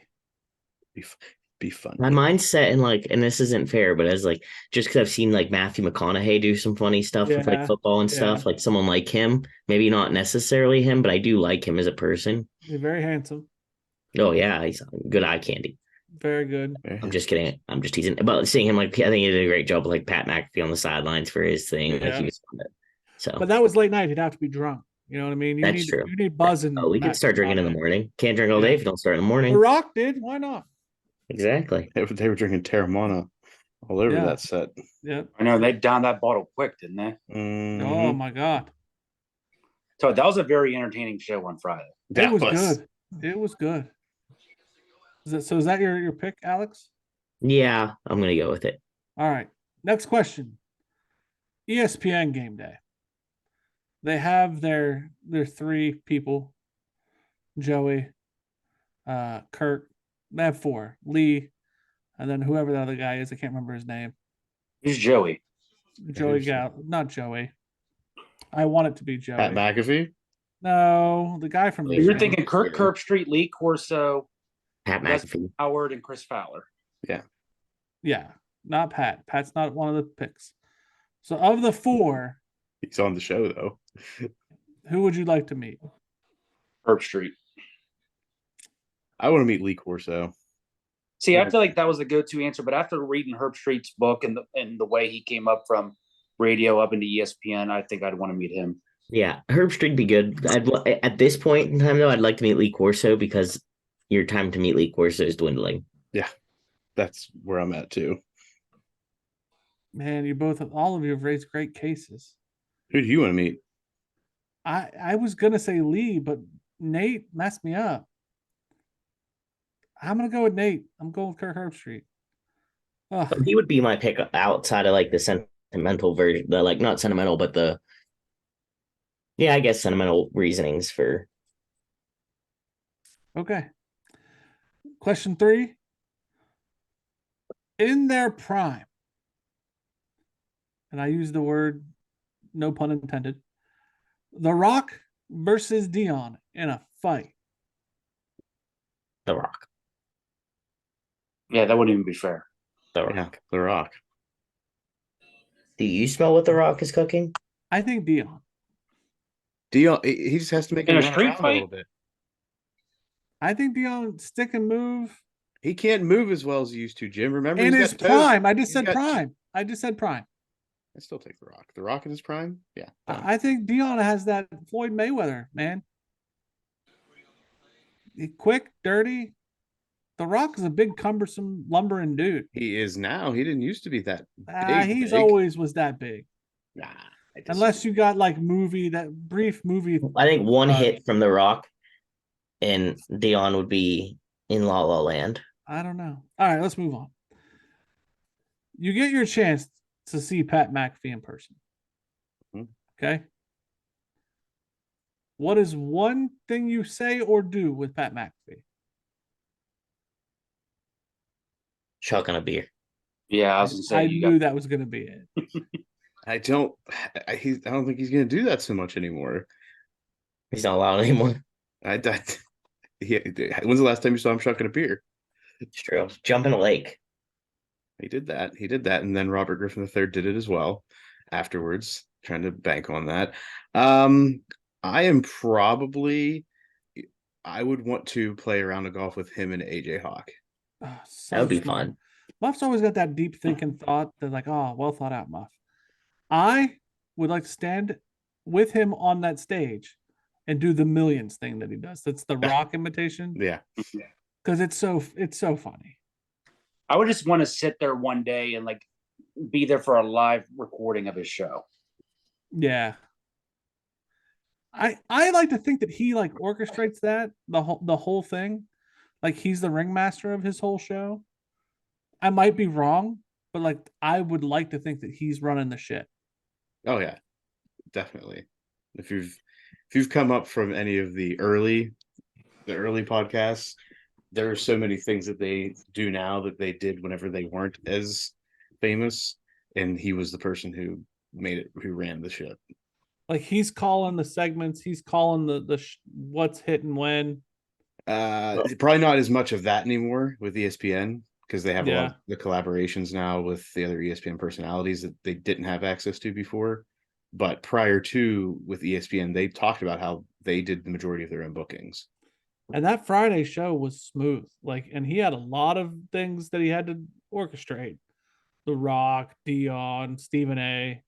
Be fun. My mind's set in and this isn't fair, but as just because I've seen Matthew McConaughey do some funny stuff with Yeah, football and stuff, someone like him, maybe not necessarily him, but I do like him as a person. He's very handsome. Oh yeah, he's good eye candy. Very good. I'm just kidding. I'm just teasing. But seeing him, I think he did a great job with Pat McAfee on the sidelines for his thing. Yeah. He was on it. So, But that was late night. He'd have to be drunk. You know what I mean? That's true. You need buzzing. we could start drinking in the morning. Can't drink all day if you don't start in the morning. The Rock did. Why not? Exactly. They were drinking Terramana all over that set. Yeah. I know they downed that bottle quick, didn't they? Mhm. Oh my God. So that was a very entertaining show on Friday. It was good. It was good. Is that your pick, Alex? Yeah, I'm gonna go with it. All right. Next question. ESPN game day. They have their three people. Joey, Kurt. They have four. Lee, and then whoever the other guy is. I can't remember his name. Who's Joey? Joey Gal. Not Joey. I want it to be Joey. Pat McAfee? No, the guy from You're thinking Kurt Kirkstreet, Lee Corso, Pat McAfee. Howard, and Chris Fowler. Yeah, not Pat. Pat's not one of the picks. So of the four, He's on the show, though. who would you like to meet? Herbstreit. I want to meet Lee Corso. See, I feel like that was the go-to answer, but after reading Herbstreit's book and the way he came up from radio up into ESPN, I think I'd want to meet him. Yeah, Herbstreit'd be good. At this point in time, though, I'd like to meet Lee Corso because your time to meet Lee Corso is dwindling. That's where I'm at too. Man, all of you have raised great cases. Who do you want to meet? I was gonna say Lee, but Nate messed me up. I'm gonna go with Nate. I'm going with Kirk Herbstreit. Ugh. He would be my pick outside of like the sentimental version, the like not sentimental, but the I guess sentimental reasonings for. Okay. Question 3. In their prime, and I use the word no pun intended, The Rock versus Dion in a fight. The Rock. Yeah, that wouldn't even be fair. The Rock. Yeah, The Rock. Do you smell what The Rock is cooking? I think Dion. Dion, he just has to make In him a run street around a fight? little bit. I think Dion stick and move. He can't move as well as he used to, Jim. Remember, In he's his got toes. prime. I just He's said got- prime. I just said prime. I still take The Rock. The Rock in his prime? Yeah. done. I think Dion has that Floyd Mayweather, man. Quick, dirty. The Rock is a big, cumbersome, lumbering dude. He is now. He didn't used to be that big. He's big. always was that big. Nah, I disagree. Unless you got like that brief movie. I think one hit from The Rock and Dion would be in La La Land. I don't know. All right, let's move on. You get your chance to see Pat McAfee in person. Mhm. Okay. What is one thing you say or do with Pat McAfee? chugging a beer. Yeah, I was gonna say I knew that was gonna be it. I don't think he's going to do that so much anymore. He's not allowed anymore. When's the last time you saw him chucking a beer? It's true. Jump in a lake. He did that, and then Robert Griffin III did it as well afterwards, trying to bank on that. I would want to play a round of golf with him and AJ Hawk. Oh, so That would be smart. fun. Muff's always got that deep thinking thought that like, oh, well thought out, Muff. I would like to stand with him on that stage and do the millions thing that he does. That's the Rock imitation. Yeah. Because it's so funny. I would just want to sit there one day and like be there for a live recording of his show. Yeah. I like to think that he like orchestrates that the whole thing. Like he's the ringmaster of his whole show. I might be wrong, but like I would like to think that he's running the shit. Oh yeah, definitely. If you've come up from any of the early podcasts, there are so many things that they do now that they did whenever they weren't as famous, and he was the person who ran the shit. Like he's calling the segments, he's calling the what's hitting when. Probably not as much of that anymore with ESPN because they have a lot of the collaborations now with the other ESPN personalities that they didn't have access to before. But prior to with ESPN, they talked about how they did the majority of their own bookings. And that Friday show was smooth. Like, and he had a lot of things that he had to orchestrate. The Rock, Dion, Stephen A.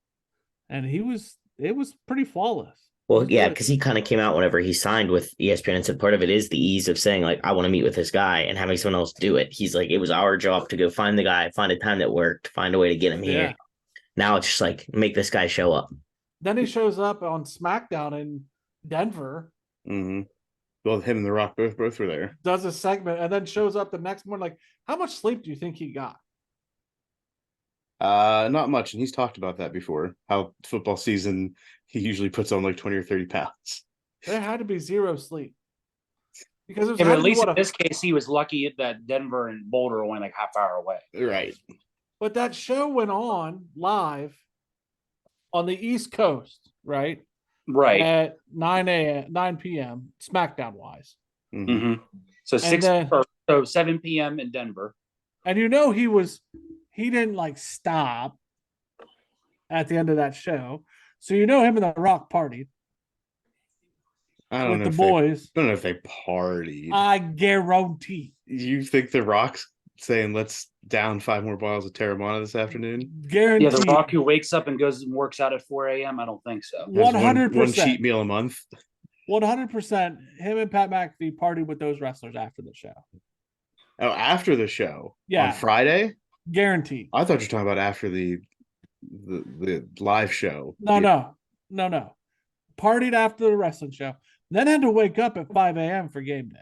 And it was pretty flawless. Well, yeah, because he kind of came out whenever he signed with ESPN and said part of it is the ease of saying, like, I want to meet with this guy and having someone else do it. He's like, it was our job to go find the guy, find a time that worked, find a way to get him here. Now it's just like, make this guy show up. Then he shows up on SmackDown in Denver. Mm-hmm. Well, him and The Rock both were there. Does a segment and then shows up the next morning. Like, how much sleep do you think he got? Not much, and he's talked about that before. How football season he usually puts on like 20 or 30 pounds. There had to be zero sleep. Because but at least in this case, he was lucky that Denver and Boulder are only like half hour away. Right. But that show went on live on the East Coast, right? Right. At 9 p.m. SmackDown wise. Mm-hmm. So 7 p.m. in Denver. And he didn't like stop at the end of that show. So him and The Rock partied. I don't know with the boys. I don't know if they partied. I guarantee. You think The Rock's saying let's down 5 more bottles of Terramana this afternoon? Guaranteed. Yeah, The Rock who wakes up and goes and works out at 4 a.m. I don't think so. 100%. One cheat meal a month. 100%. Him and Pat McAfee partied with those wrestlers after the show. Oh, after the show Yeah. on Friday. Guaranteed. I thought you were talking about after the live show. No. Partied after the wrestling show, then had to wake up at 5 a.m. for game day.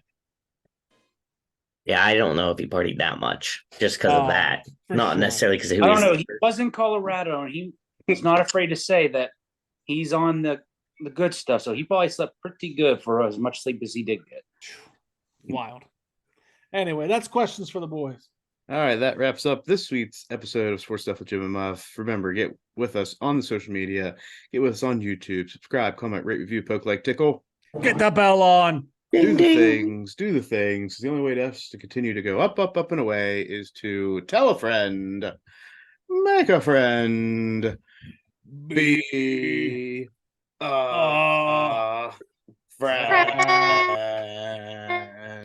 Yeah, I don't know if he partied that much just because of that. Not sure. necessarily because of who I don't know. he's. He was in Colorado, and he's not afraid to say that he's on the good stuff. So he probably slept pretty good for as much sleep as he did get. Wild. Anyway, that's questions for the boys. All right, that wraps up this week's episode of Sports Stuff with Jim and Muff. Remember, get with us on the social media, get with us on YouTube, subscribe, comment, rate, review, poke, like, tickle. Get the bell on. Do the things. The only way to us to continue to go up, up, up, and away is to tell a friend, make a friend, be a friend.